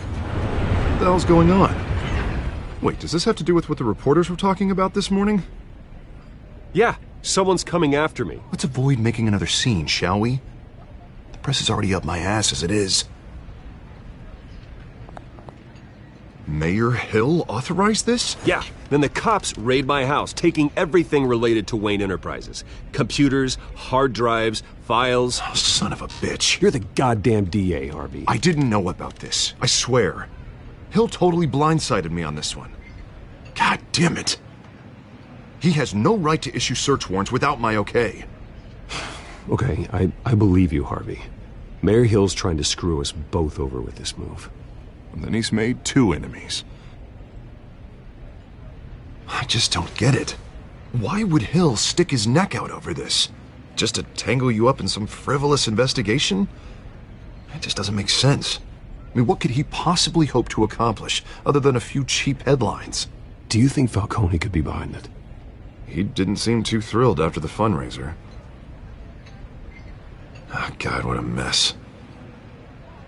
What the hell's going on? Wait, does this have to do with what the reporters were talking about this morning? Yeah, someone's coming after me. Let's avoid making another scene, shall we? The press is already up my ass as it is. Mayor Hill authorized this? Yeah, then the cops raid my house, taking everything related to Wayne Enterprises. Computers, hard drives, files. Oh, son of a bitch. You're the goddamn DA, Harvey. I didn't know about this. I swear. Hill totally blindsided me on this one. God damn it. He has no right to issue search warrants without my okay. Okay, I believe you, Harvey. Mayor Hill's trying to screw us both over with this move. And then he's made 2 enemies. I just don't get it. Why would Hill stick his neck out over this? Just to tangle you up in some frivolous investigation? It just doesn't make sense. I mean, what could he possibly hope to accomplish other than a few cheap headlines? Do you think Falcone could be behind it? He didn't seem too thrilled after the fundraiser. Oh, God, what a mess.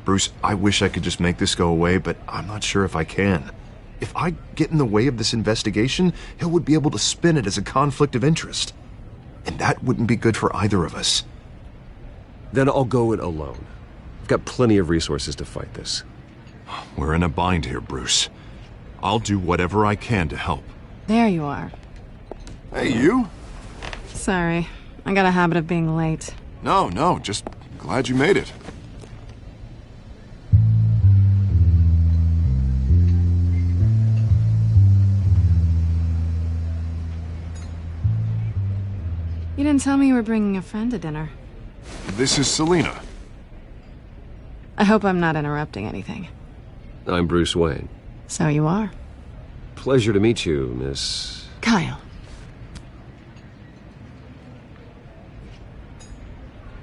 Bruce, I wish I could just make this go away, but I'm not sure if I can. If I get in the way of this investigation, Hill would be able to spin it as a conflict of interest. And that wouldn't be good for either of us. Then I'll go it alone. I've got plenty of resources to fight this. We're in a bind here, Bruce. I'll do whatever I can to help. There you are. Hey, you? Sorry, I got a habit of being late. No, just glad you made it. You didn't tell me you were bringing a friend to dinner. This is Selina. I hope I'm not interrupting anything. I'm Bruce Wayne. So you are. Pleasure to meet you, Miss... Kyle.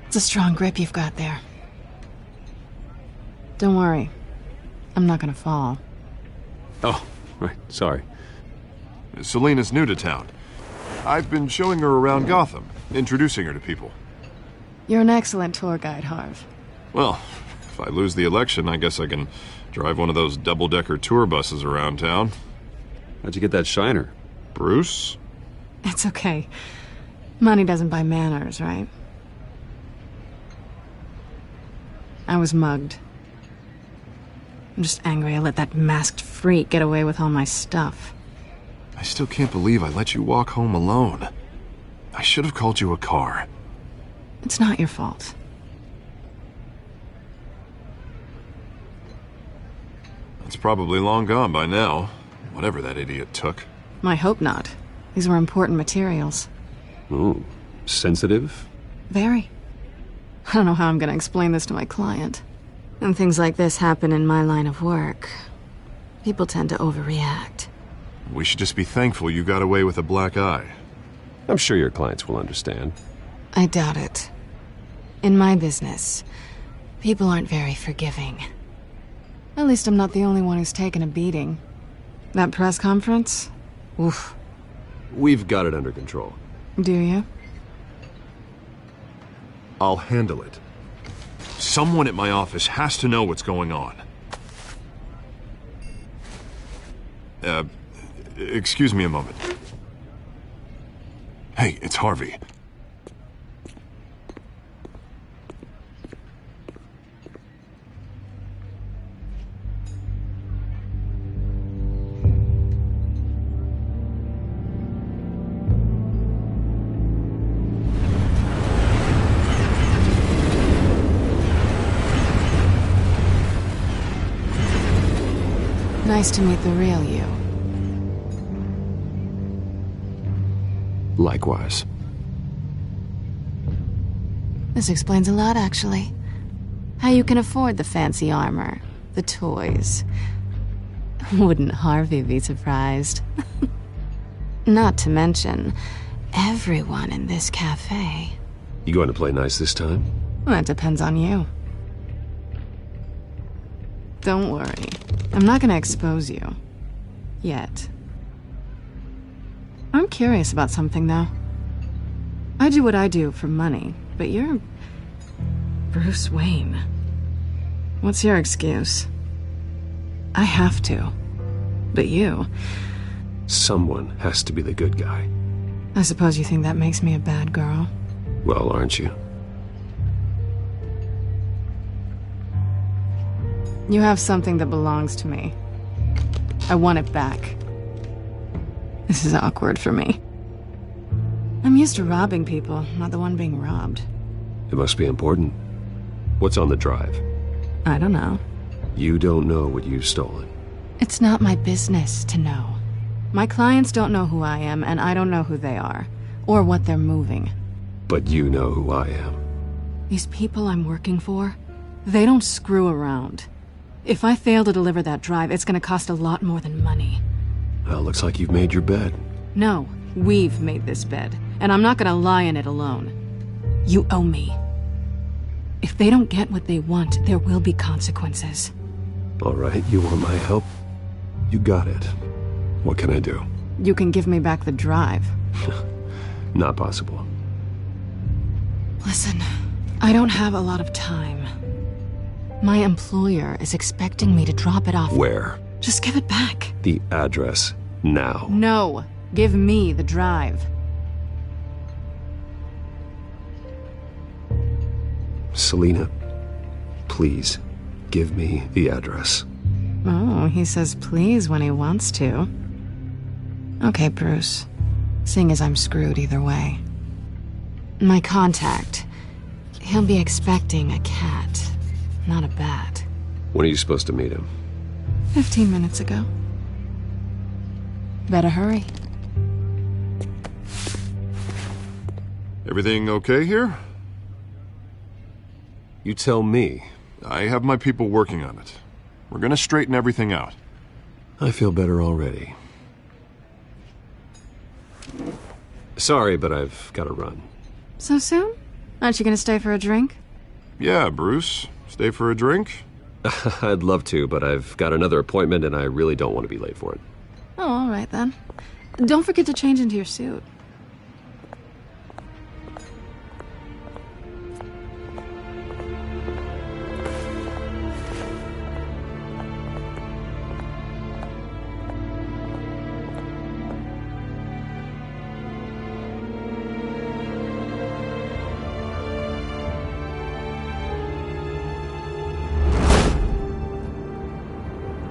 It's a strong grip you've got there. Don't worry. I'm not gonna fall. Oh, right, sorry. Selina's new to town. I've been showing her around Gotham, introducing her to people. You're an excellent tour guide, Harv. Well, if I lose the election, I guess I can drive one of those double-decker tour buses around town. How'd you get that shiner? Bruce? It's okay. Money doesn't buy manners, right? I was mugged. I'm just angry I let that masked freak get away with all my stuff. I still can't believe I let you walk home alone. I should have called you a car. It's not your fault. It's probably long gone by now, whatever that idiot took. I hope not. These were important materials. Ooh, sensitive? Very. I don't know how I'm gonna explain this to my client. When things like this happen in my line of work, people tend to overreact. We should just be thankful you got away with a black eye. I'm sure your clients will understand. I doubt it. In my business, people aren't very forgiving. At least I'm not the only one who's taken a beating. That press conference? Oof. We've got it under control. Do you? I'll handle it. Someone at my office has to know what's going on. Excuse me a moment. Hey, it's Harvey. Nice to meet the real you. Likewise. This explains a lot, actually. How you can afford the fancy armor, the toys. Wouldn't Harvey be surprised? Not to mention, everyone in this cafe. You going to play nice this time? Well, that depends on you. Don't worry. I'm not gonna expose you. Yet. I'm curious about something, though. I do what I do for money, but you're... Bruce Wayne. What's your excuse? I have to. But you... Someone has to be the good guy. I suppose you think that makes me a bad girl? Well, aren't you? You have something that belongs to me. I want it back. This is awkward for me. I'm used to robbing people, not the one being robbed. It must be important. What's on the drive? I don't know. You don't know what you've stolen. It's not my business to know. My clients don't know who I am, and I don't know who they are, or what they're moving. But you know who I am. These people I'm working for, they don't screw around. If I fail to deliver that drive, it's gonna cost a lot more than money. Well, looks like you've made your bed. No, we've made this bed, and I'm not gonna lie in it alone. You owe me. If they don't get what they want, there will be consequences. All right, you want my help? You got it. What can I do? You can give me back the drive. Not possible. Listen, I don't have a lot of time. My employer is expecting me to drop it off. Where? Just give it back. The address, now. No, give me the drive. Selina, please, give me the address. Oh, he says please when he wants to. Okay, Bruce. Seeing as I'm screwed either way. My contact. He'll be expecting a cat, not a bat. When are you supposed to meet him? 15 minutes ago. Better hurry. Everything okay here? You tell me. I have my people working on it. We're gonna straighten everything out. I feel better already. Sorry, but I've got to run. So soon? Aren't you gonna stay for a drink? Yeah, Bruce. Stay for a drink? I'd love to, but I've got another appointment and I really don't want to be late for it. Oh, all right then. Don't forget to change into your suit.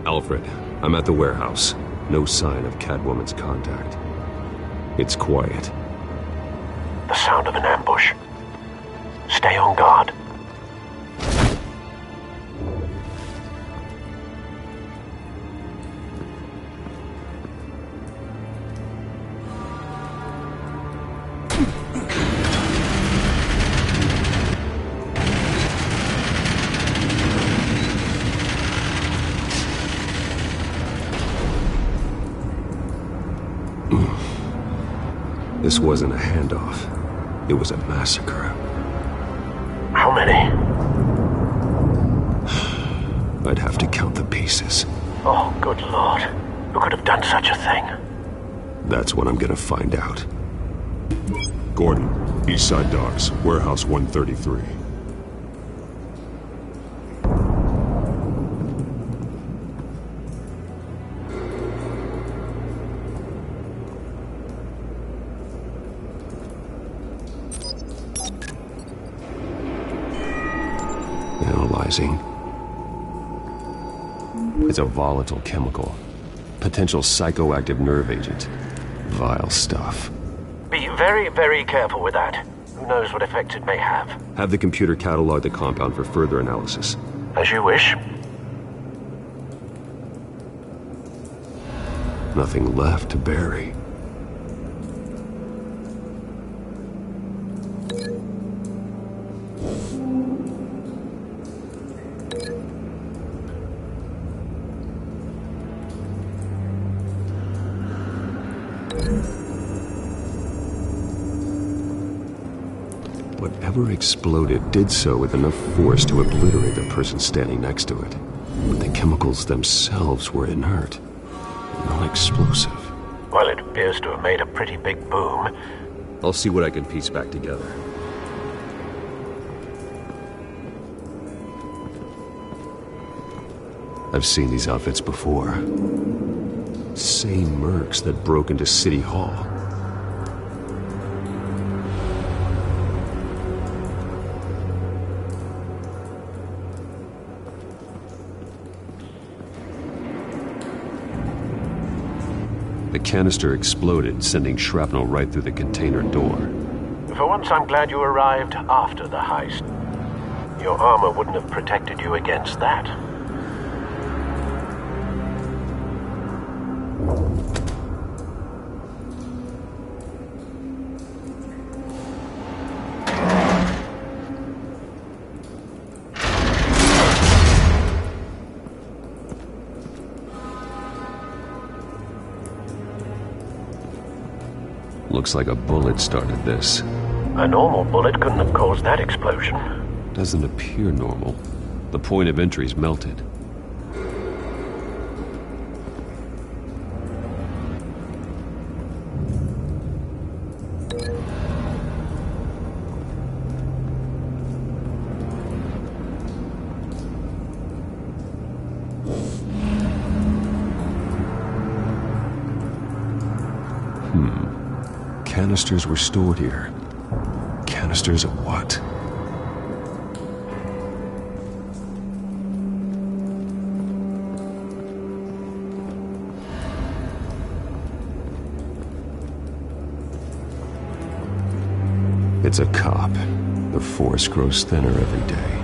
Alfred, I'm at the warehouse. No sign of Catwoman's contact. It's quiet. The sound of an ambush. Stay on guard. This wasn't a handoff. It was a massacre. How many? I'd have to count the pieces. Oh, good lord. Who could have done such a thing? That's what I'm gonna find out. Gordon, Eastside Docks, Warehouse 133. Analyzing. It's a volatile chemical. Potential psychoactive nerve agent. Vile stuff. Be very, very careful with that. Who knows what effect it may have. Have the computer catalog the compound for further analysis. As you wish. Nothing left to bury. Whatever exploded did so with enough force to obliterate the person standing next to it. But the chemicals themselves were inert, non-explosive. Well, it appears to have made a pretty big boom. I'll see what I can piece back together. I've seen these outfits before. Same mercs that broke into City Hall. The canister exploded, sending shrapnel right through the container door. For once, I'm glad you arrived after the heist. Your armor wouldn't have protected you against that. Looks like a bullet started this. A normal bullet couldn't have caused that explosion. Doesn't appear normal. The point of entry's melted. Canisters were stored here. Canisters of what? It's a cop. The force grows thinner every day.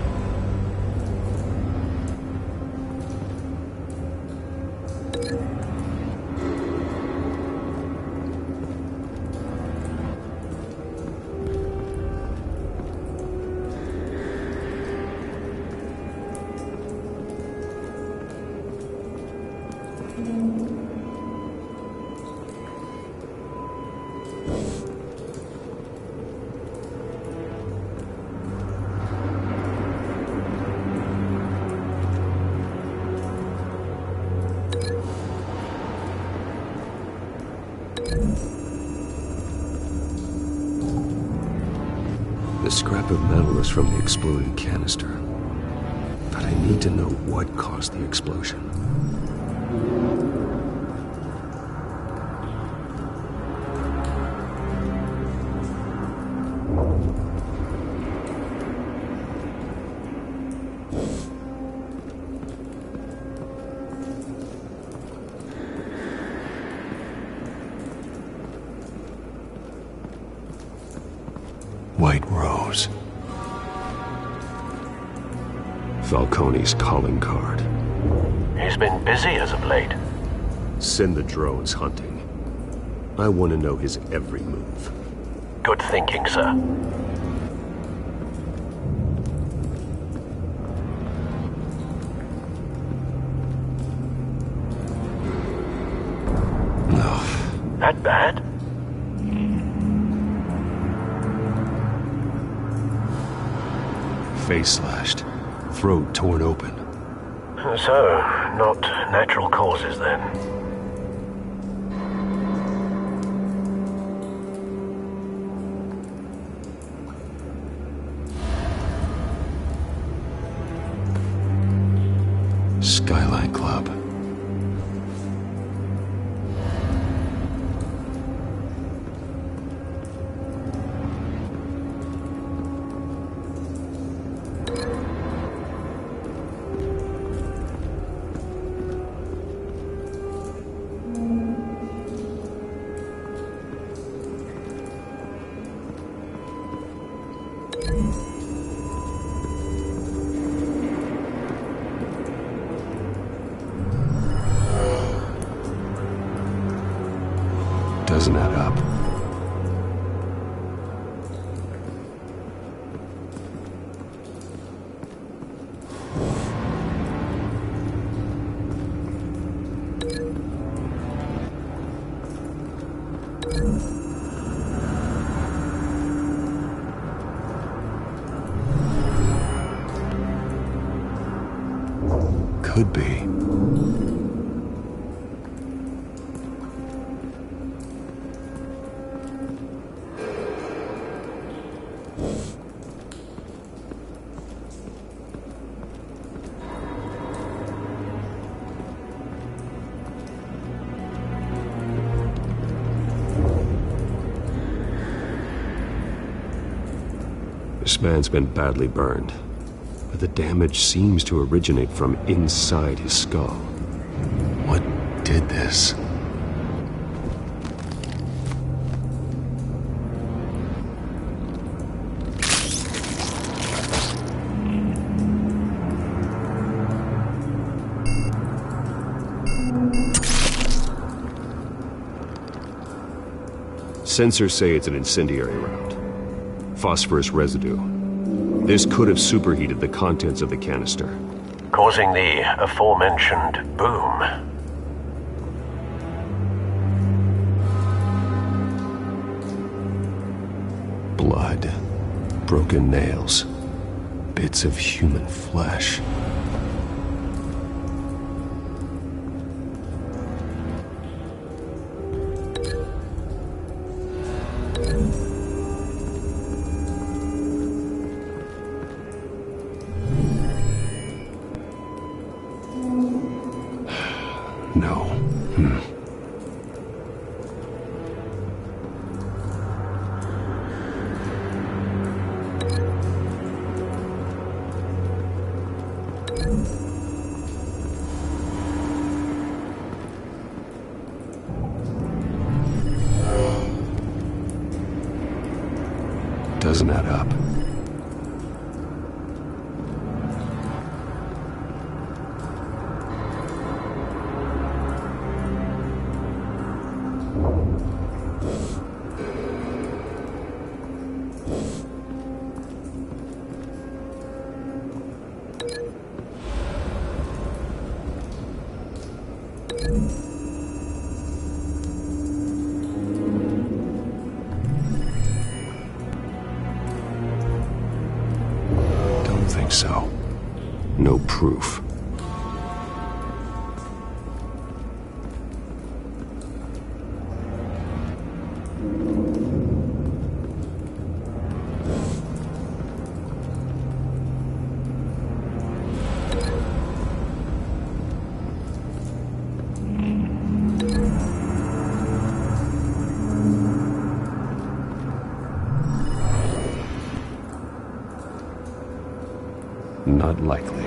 The scrap of metal is from the exploded canister. But I need to know what caused the explosion. White Rose. Falcone's calling card. He's been busy as of late. Send the drones hunting. I want to know his every move. Good thinking, sir. No. That bad? Face slashed. Throat torn open. So, not natural causes then. Skyline Club. Doesn't add up. Could be. This man's been badly burned, but the damage seems to originate from inside his skull. What did this? Sensors say it's an incendiary round. Phosphorus residue. This could have superheated the contents of the canister, causing the aforementioned boom. Blood, broken nails, bits of human flesh. No. Doesn't add up. Don't think so. No proof. Not likely.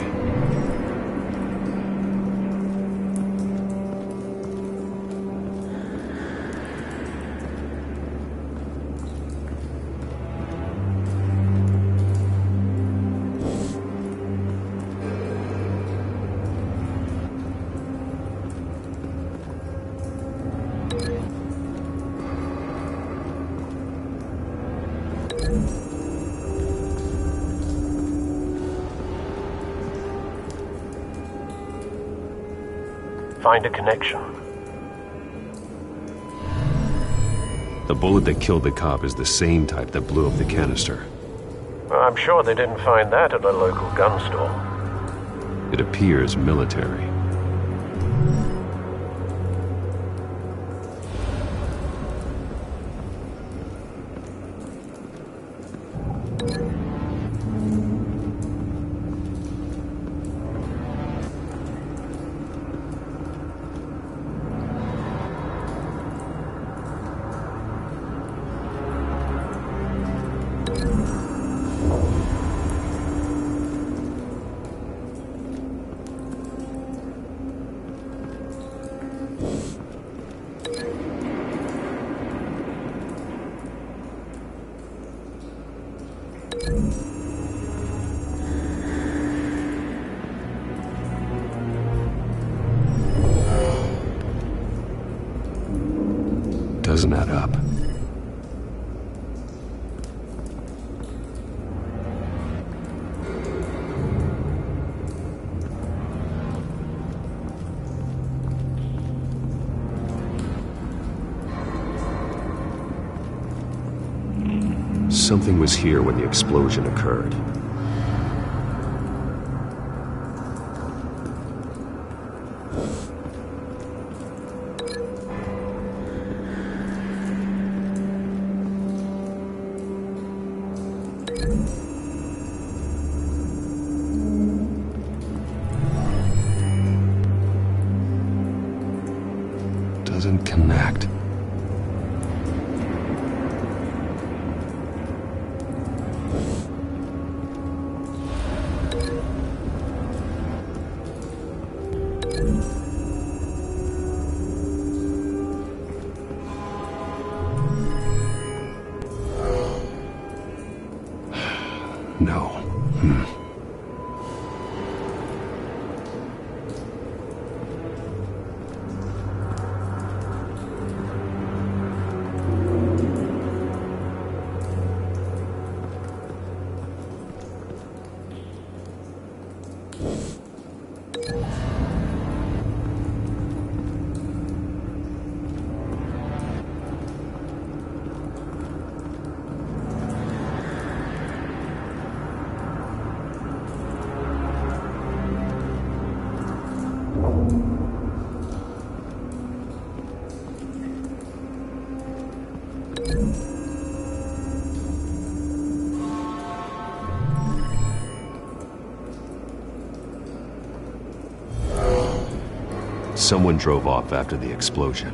Find a connection. The bullet that killed the cop is the same type that blew up the canister. Well, I'm sure they didn't find that at a local gun store. It appears military. Doesn't add up. Something was here when the explosion occurred. Doesn't connect. No. Someone drove off after the explosion.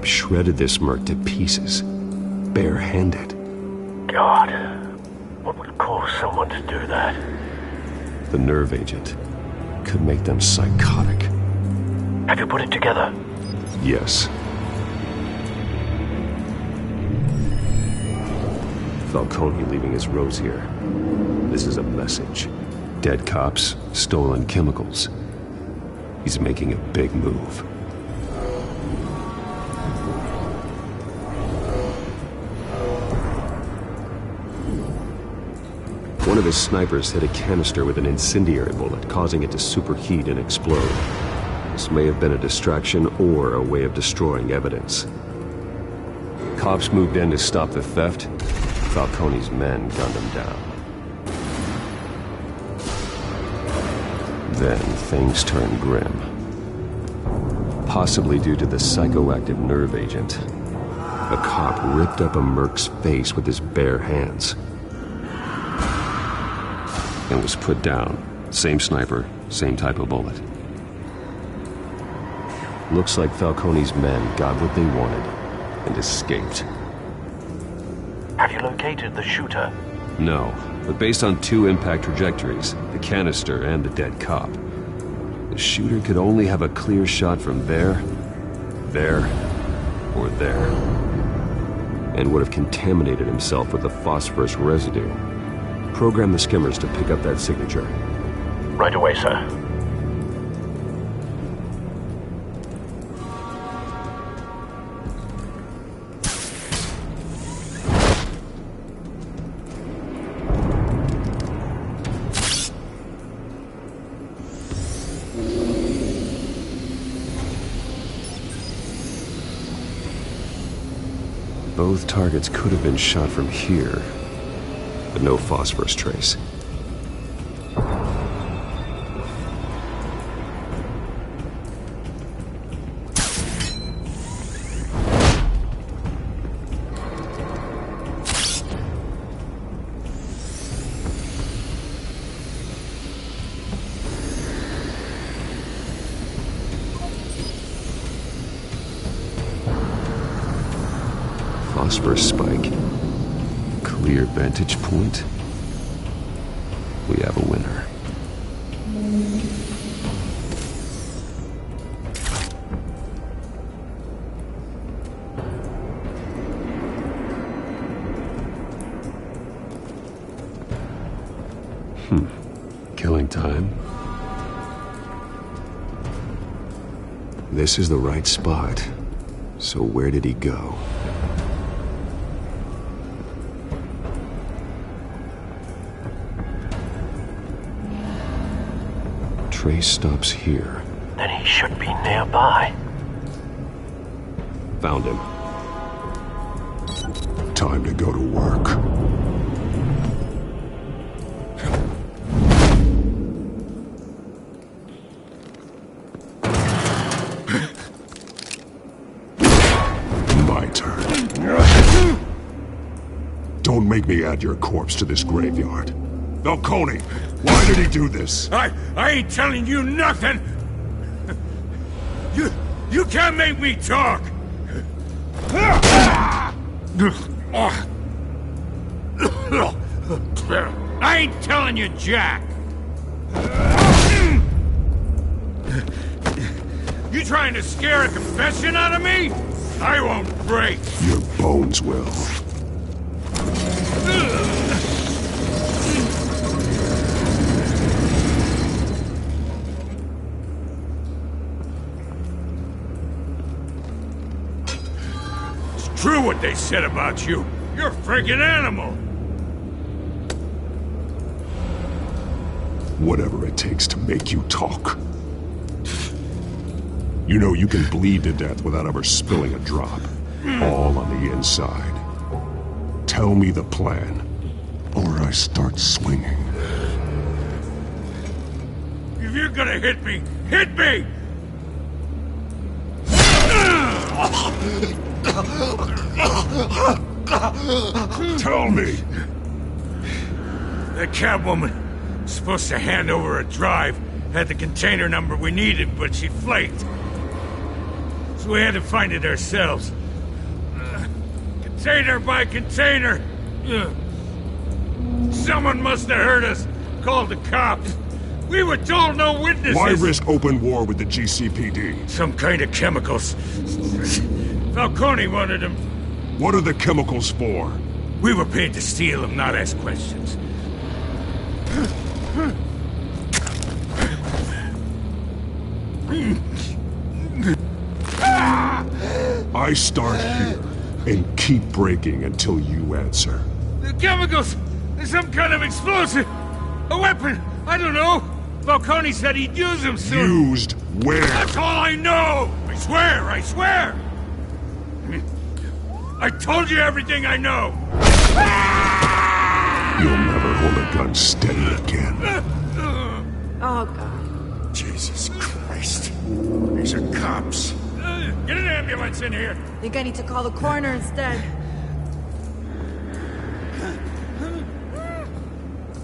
Shredded this merc to pieces, barehanded. God, what would cause someone to do that? The nerve agent could make them psychotic. Have you put it together? Yes. Falcone leaving his rose here. This is a message. Dead cops, stolen chemicals. He's making a big move. One of his snipers hit a canister with an incendiary bullet, causing it to superheat and explode. This may have been a distraction or a way of destroying evidence. Cops moved in to stop the theft. Falcone's men gunned him down. Then things turned grim. Possibly due to the psychoactive nerve agent. A cop ripped up a merc's face with his bare hands. And was put down. Same sniper, same type of bullet. Looks like Falcone's men got what they wanted and escaped. Have you located the shooter? No, but based on two impact trajectories, the canister and the dead cop, the shooter could only have a clear shot from there, or there, and would have contaminated himself with the phosphorus residue. Program the skimmers to pick up that signature. Right away, sir. Both targets could have been shot from here, but no phosphorus trace. Phosphorus spike. Clear vantage point. We have a winner. Killing time. This is the right spot. So where did he go? Trace stops here. Then he should be nearby. Found him. Time to go to work. My turn. Don't make me add your corpse to this graveyard. Falcone, why did he do this? I ain't telling you nothing! You can't make me talk! I ain't telling you Jack! You trying to scare a confession out of me? I won't break! Your bones will. true what they said about you. You're a freaking animal. Whatever it takes to make you talk. You know you can bleed to death without ever spilling a drop. All on the inside. Tell me the plan, or I start swinging. If you're gonna hit me, hit me! Tell me! The cabwoman supposed to hand over a drive, had the container number we needed, but she flaked. So we had to find it ourselves. Container by container. Someone must have heard us, called the cops. We were told no witnesses. Why risk open war with the GCPD? Some kind of chemicals. Falcone wanted them. What are the chemicals for? We were paid to steal them, not ask questions. I start here and keep breaking until you answer. The chemicals! Some kind of explosive! A weapon! I don't know! Falcone said he'd use them soon! Used where? That's all I know! I swear! I swear! I told you everything I know! You'll never hold a gun steady again. Oh, God. Jesus Christ. These are cops. Get an ambulance in here! Think I need to call the coroner instead.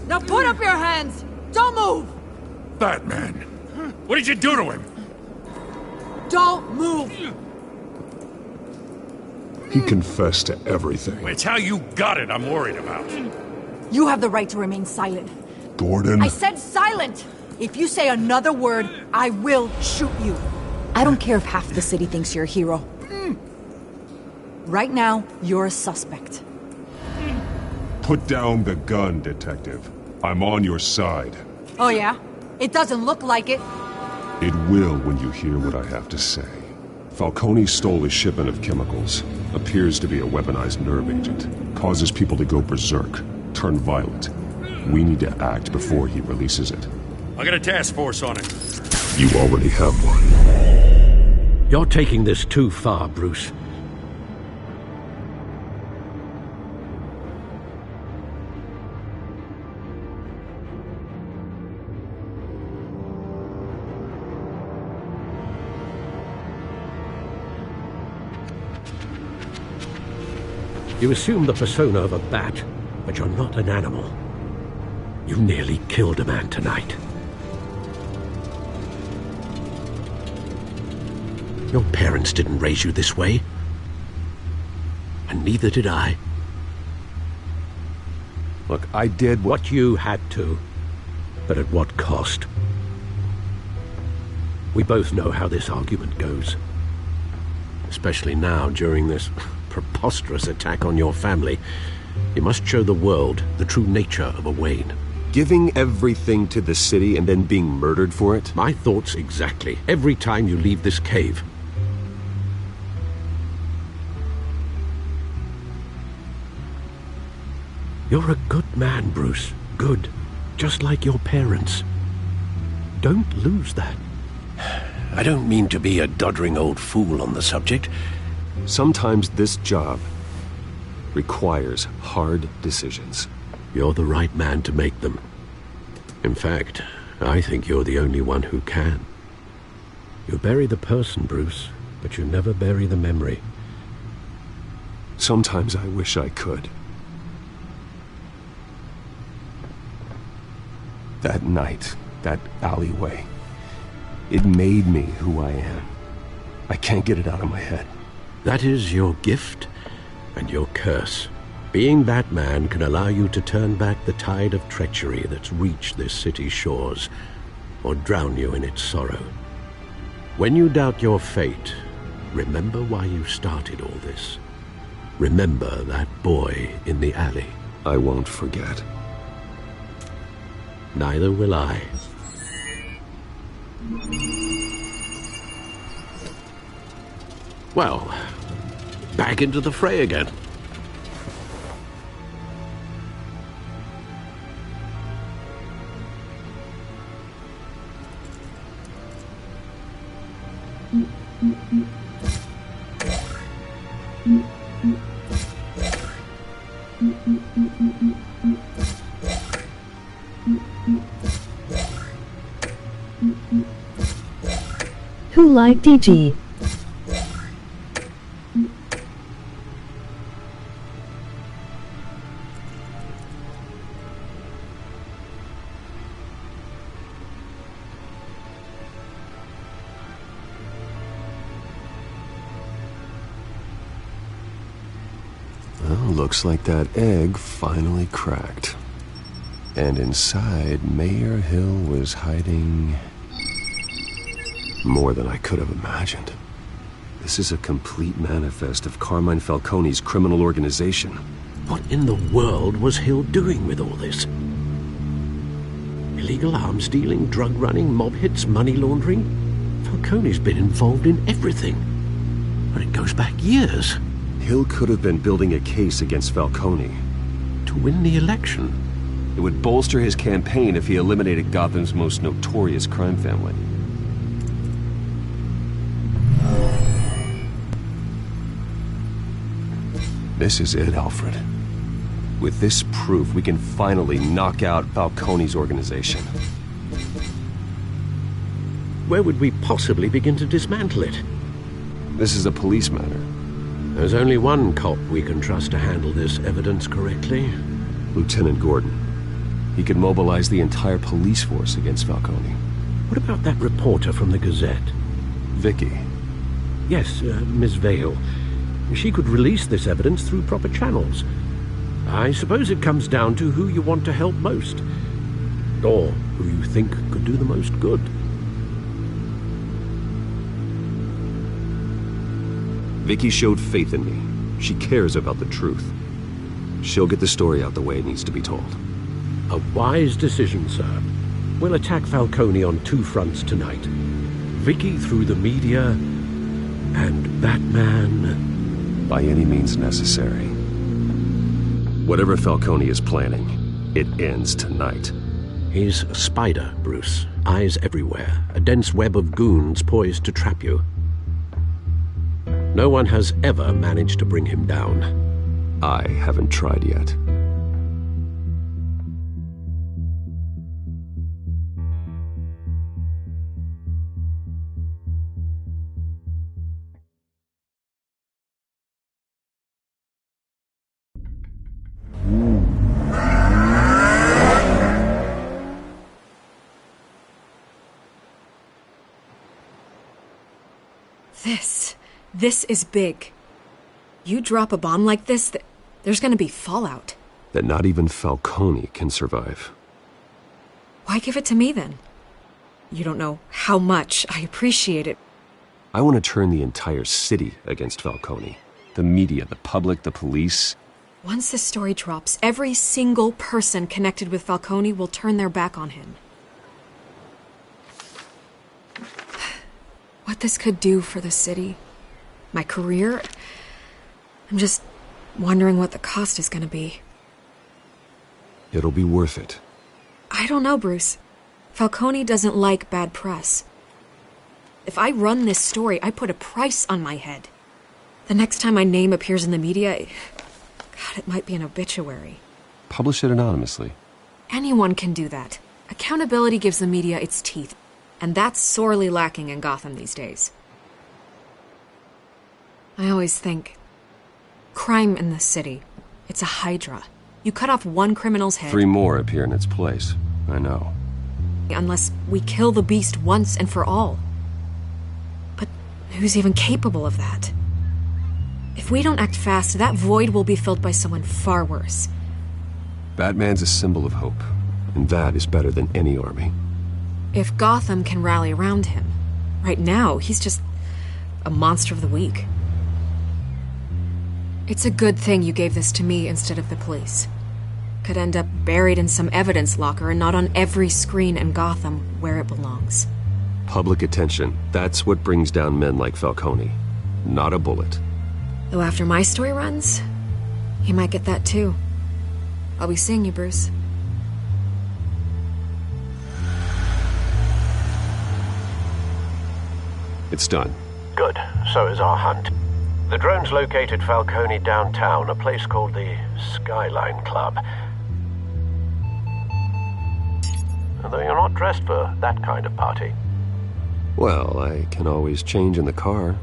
Now put up your hands! Don't move! Batman! What did you do to him? Don't move! He confessed to everything. It's how you got it I'm worried about. You have the right to remain silent. Gordon? I said silent! If you say another word, I will shoot you. I don't care if half the city thinks you're a hero. Right now, you're a suspect. Put down the gun, Detective. I'm on your side. Oh yeah? It doesn't look like it. It will when you hear what I have to say. Falcone stole a shipment of chemicals. Appears to be a weaponized nerve agent. Causes people to go berserk, turn violent. We need to act before he releases it. I got a task force on it. You already have one. You're taking this too far, Bruce. You assume the persona of a bat, but you're not an animal. You nearly killed a man tonight. Your parents didn't raise you this way. And neither did I. Look, I did what you had to, but at what cost? We both know how this argument goes. Especially now, during this preposterous attack on your family. You must show the world the true nature of a Wayne. Giving everything to the city and then being murdered for it? My thoughts exactly. Every time you leave this cave. You're a good man, Bruce. Good. Just like your parents. Don't lose that. I don't mean to be a doddering old fool on the subject. Sometimes this job requires hard decisions. You're the right man to make them. In fact, I think you're the only one who can. You bury the person, Bruce, but you never bury the memory. Sometimes I wish I could. That night, that alleyway, it made me who I am. I can't get it out of my head. That is your gift and your curse. Being Batman can allow you to turn back the tide of treachery that's reached this city's shores, or drown you in its sorrow. When you doubt your fate, remember why you started all this. Remember that boy in the alley. I won't forget. Neither will I. Well, back into the fray again. Who liked DG? Well, looks like that egg finally cracked. And inside, Mayor Hill was hiding more than I could have imagined. This is a complete manifest of Carmine Falcone's criminal organization. What in the world was Hill doing with all this? Illegal arms dealing, drug running, mob hits, money laundering? Falcone's been involved in everything. But it goes back years. Hill could have been building a case against Falcone. To win the election? It would bolster his campaign if he eliminated Gotham's most notorious crime family. This is it, Alfred. With this proof, we can finally knock out Falcone's organization. Where would we possibly begin to dismantle it? This is a police matter. There's only one cop we can trust to handle this evidence correctly. Lieutenant Gordon. He could mobilize the entire police force against Falcone. What about that reporter from the Gazette? Vicky. Yes, Miss Vale. She could release this evidence through proper channels. I suppose it comes down to who you want to help most. Or who you think could do the most good. Vicky showed faith in me. She cares about the truth. She'll get the story out the way it needs to be told. A wise decision, sir. We'll attack Falcone on two fronts tonight. Vicky through the media, and Batman... by any means necessary. Whatever Falcone is planning, it ends tonight. He's a spider, Bruce. Eyes everywhere. A dense web of goons poised to trap you. No one has ever managed to bring him down. I haven't tried yet. This is big. You drop a bomb like this, there's gonna be fallout. That not even Falcone can survive. Why give it to me, then? You don't know how much I appreciate it. I want to turn the entire city against Falcone. The media, the public, the police. Once this story drops, every single person connected with Falcone will turn their back on him. What this could do for the city, my career, I'm just wondering what the cost is going to be. It'll be worth it. I don't know, Bruce. Falcone doesn't like bad press. If I run this story, I put a price on my head. The next time my name appears in the media, God, it might be an obituary. Publish it anonymously. Anyone can do that. Accountability gives the media its teeth, and that's sorely lacking in Gotham these days. I always think, crime in the city, it's a hydra. You cut off one criminal's head... 3 more appear in its place. I know. Unless we kill the beast once and for all. But who's even capable of that? If we don't act fast, that void will be filled by someone far worse. Batman's a symbol of hope, and that is better than any army. If Gotham can rally around him, right now, he's just a monster of the week. It's a good thing you gave this to me instead of the police. Could end up buried in some evidence locker and not on every screen in Gotham where it belongs. Public attention, that's what brings down men like Falcone. Not a bullet. Though after my story runs, he might get that too. I'll be seeing you, Bruce. It's done. Good. So is our hunt. The drone's located Falcone downtown, a place called the Skyline Club. Although you're not dressed for that kind of party. Well, I can always change in the car.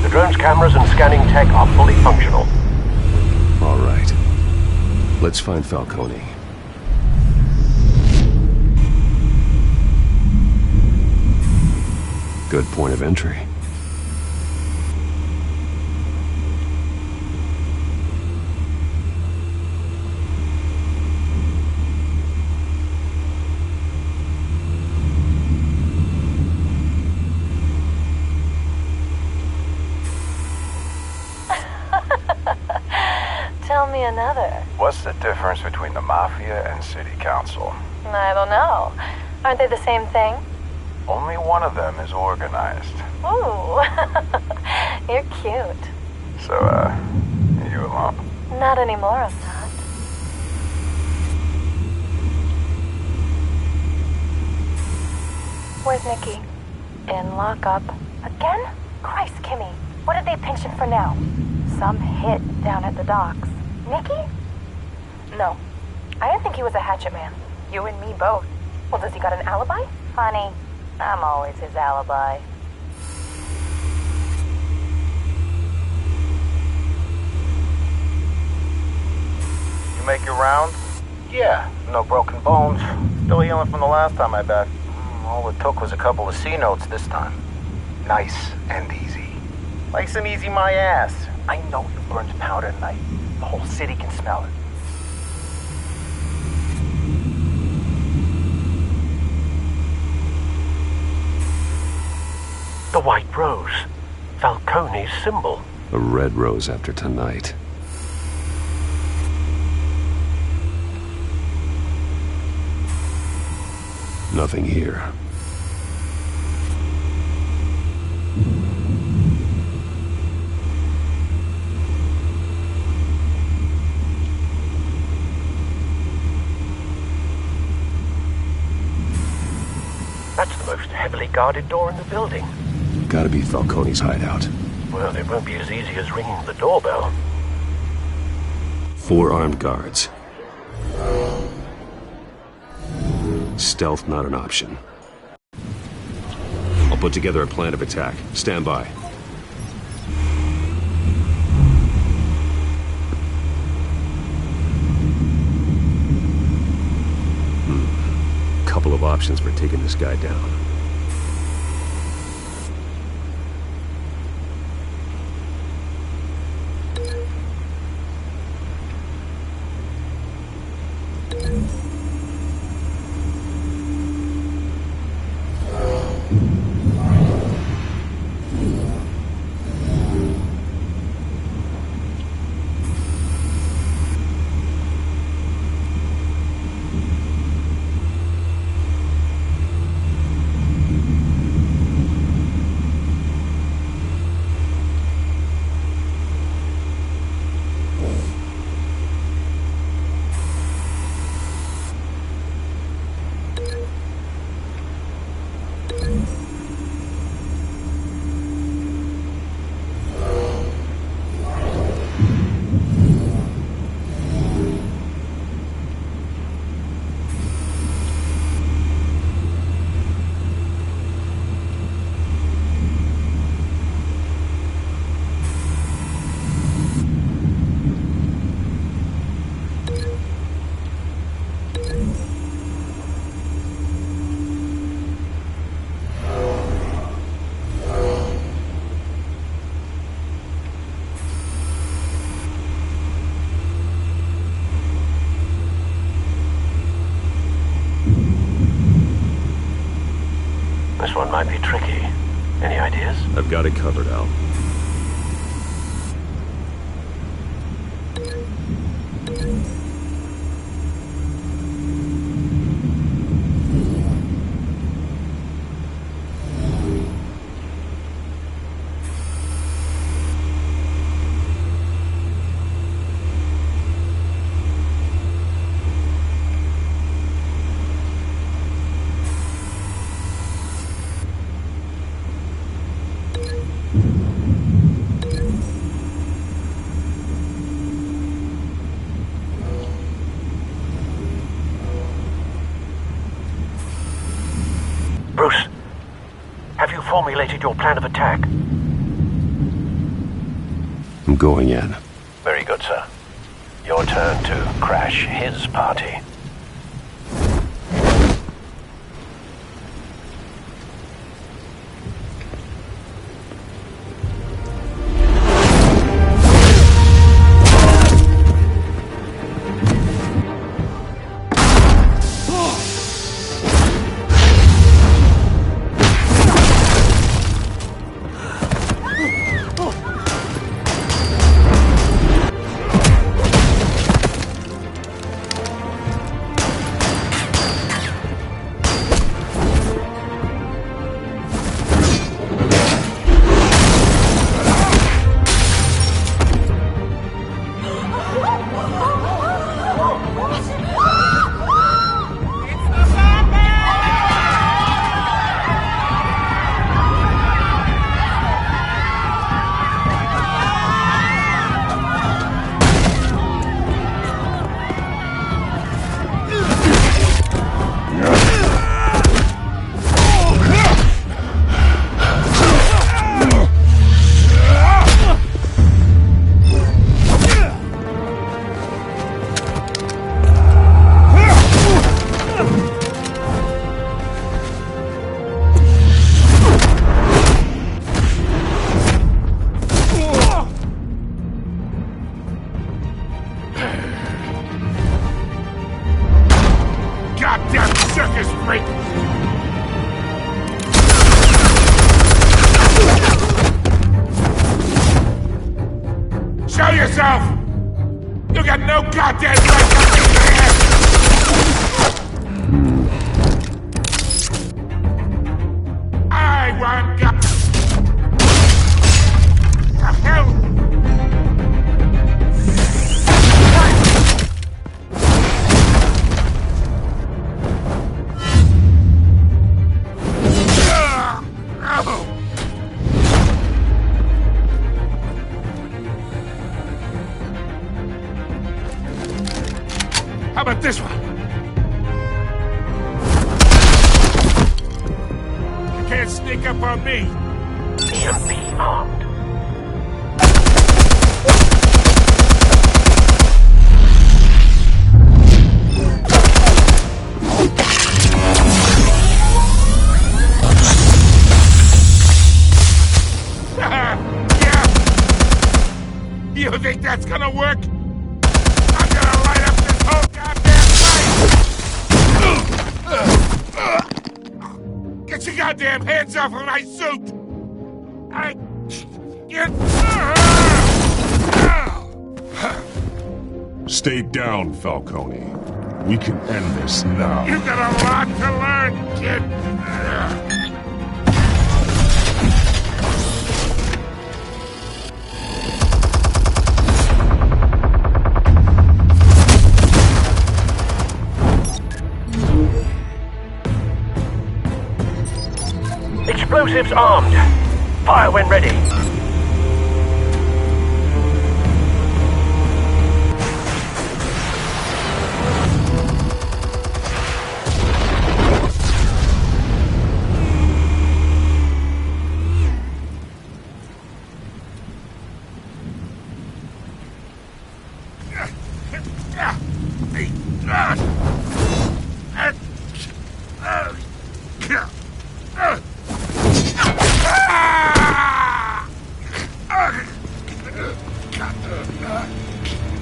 The drone's cameras and scanning tech are fully functional. All right. Let's find Falcone. Good point of entry. Tell me another. What's the difference between the Mafia and City Council? I don't know. Aren't they the same thing? Only one of them is organized. Ooh, you're cute. So, you alone? Not anymore, I'm not. Where's Nikki? In lockup. Again? Christ, Kimmy. What did they pinch him for now? Some hit down at the docks. Nikki? No. I didn't think he was a hatchet man. You and me both. Well, does he got an alibi? Honey, I'm always his alibi. You make your rounds? Yeah, no broken bones. Still healing from the last time I backed. All it took was a couple of C notes this time. Nice and easy. Like some easy my ass. I know you burned powder tonight. The whole city can smell it. The white rose. Falcone's symbol. A red rose after tonight. Nothing here. That's the most heavily guarded door in the building. Gotta be Falcone's hideout. Well, it won't be as easy as ringing the doorbell. 4 armed guards. Stealth not an option. I'll put together a plan of attack. Stand by. couple of options for taking this guy down. This one might be tricky. Any ideas? I've got it covered, Al. Bruce, have you formulated your plan of attack? I'm going in. Very good, sir. Your turn to crash his party. Show yourself! You got no goddamn right to be here! I want God. The hell? How about this one? You can't sneak up on me. EMP armed. think that's gonna work? I'm gonna light up this whole goddamn place! Get your goddamn hands off of my suit! Stay down, Falcone. We can end this now. You've got a lot to learn, kid! Explosives armed. Fire when ready.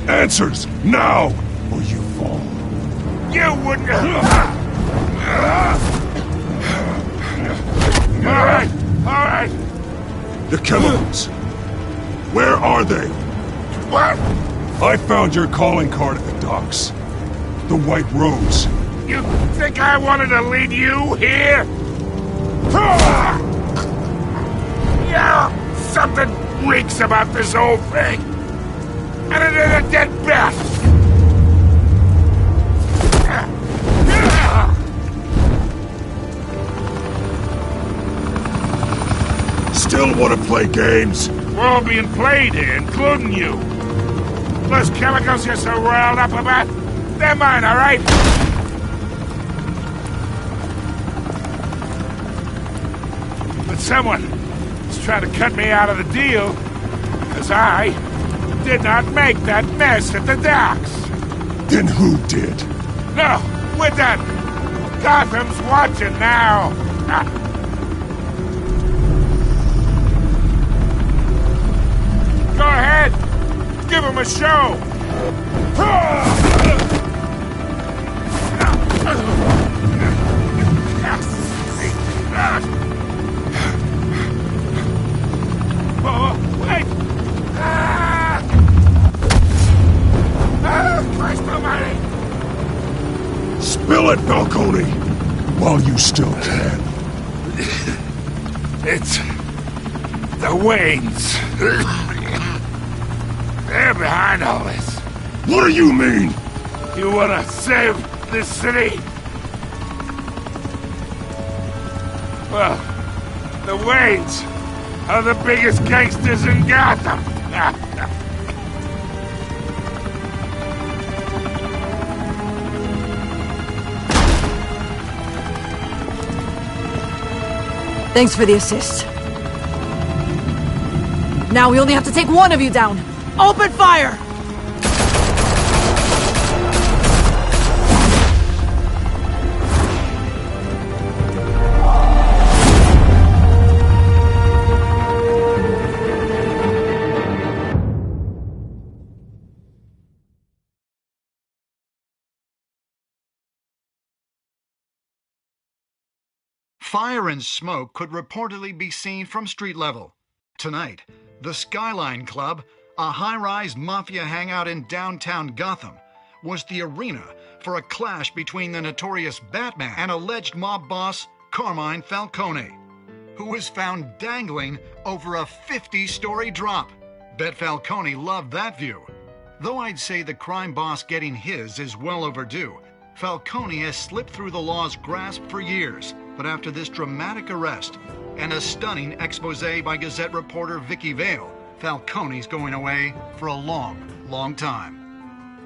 Answers, now, or you fall. You wouldn't... Alright. The chemicals. Where are they? What? I found your calling card at the docks. The White Rose. You think I wanted to lead you here? Yeah, something reeks about this whole thing. And it is a dead bat! Still want to play games? We're all being played here, including you. Those chemicals you're so riled up about, they're mine, all right? But someone is trying to cut me out of the deal, because I did not make that mess at the docks. Then who did? No, we're done. Gotham's watching now. Go ahead. Give him a show. Oh, wait. Christ almighty! Spill it, Falcone! While you still can. It's... the Waynes. They're behind all this. What do you mean? You wanna save this city? Well, the Waynes are the biggest gangsters in Gotham. Thanks for the assist. Now we only have to take one of you down. Open fire! Fire and smoke could reportedly be seen from street level. Tonight, the Skyline Club, a high-rise mafia hangout in downtown Gotham, was the arena for a clash between the notorious Batman and alleged mob boss Carmine Falcone, who was found dangling over a 50-story drop. Bet Falcone loved that view. Though I'd say the crime boss getting his is well overdue, Falcone has slipped through the law's grasp for years. But after this dramatic arrest and a stunning expose by Gazette reporter Vicky Vale, Falcone's going away for a long, long time.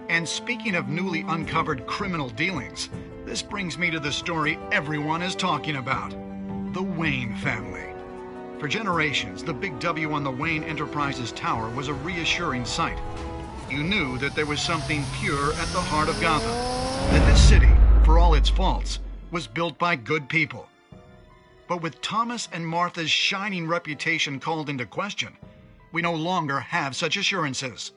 And speaking of newly uncovered criminal dealings, this brings me to the story everyone is talking about: the Wayne family. For generations, the big W on the Wayne Enterprises Tower was a reassuring sight. You knew that there was something pure at the heart of Gotham, that this city, for all its faults, was built by good people. But with Thomas and Martha's shining reputation called into question, we no longer have such assurances.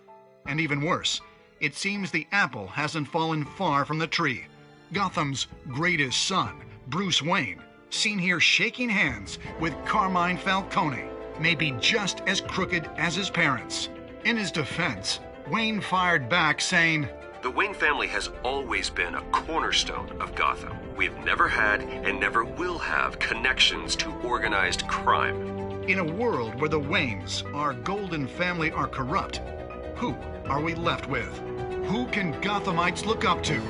And even worse, it seems the apple hasn't fallen far from the tree. Gotham's greatest son, Bruce Wayne, seen here shaking hands with Carmine Falcone, may be just as crooked as his parents. In his defense, Wayne fired back saying, "The Wayne family has always been a cornerstone of Gotham. We've never had and never will have connections to organized crime." In a world where the Waynes, our golden family, are corrupt, who are we left with? Who can Gothamites look up to?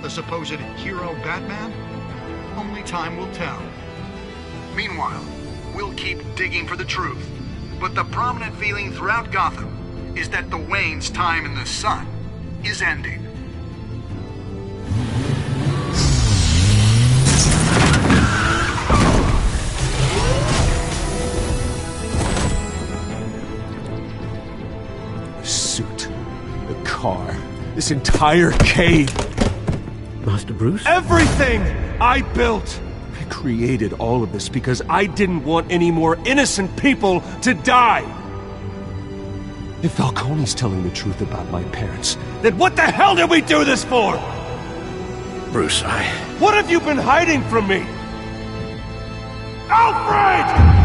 The supposed hero Batman? Only time will tell. Meanwhile, we'll keep digging for the truth. But the prominent feeling throughout Gotham is that the Waynes' time in the sun is ending. The suit, the car, this entire cave. Master Bruce? Everything I built! I created all of this because I didn't want any more innocent people to die! If Falcone's telling the truth about my parents, then what the hell did we do this for? Bruce, What have you been hiding from me? Alfred!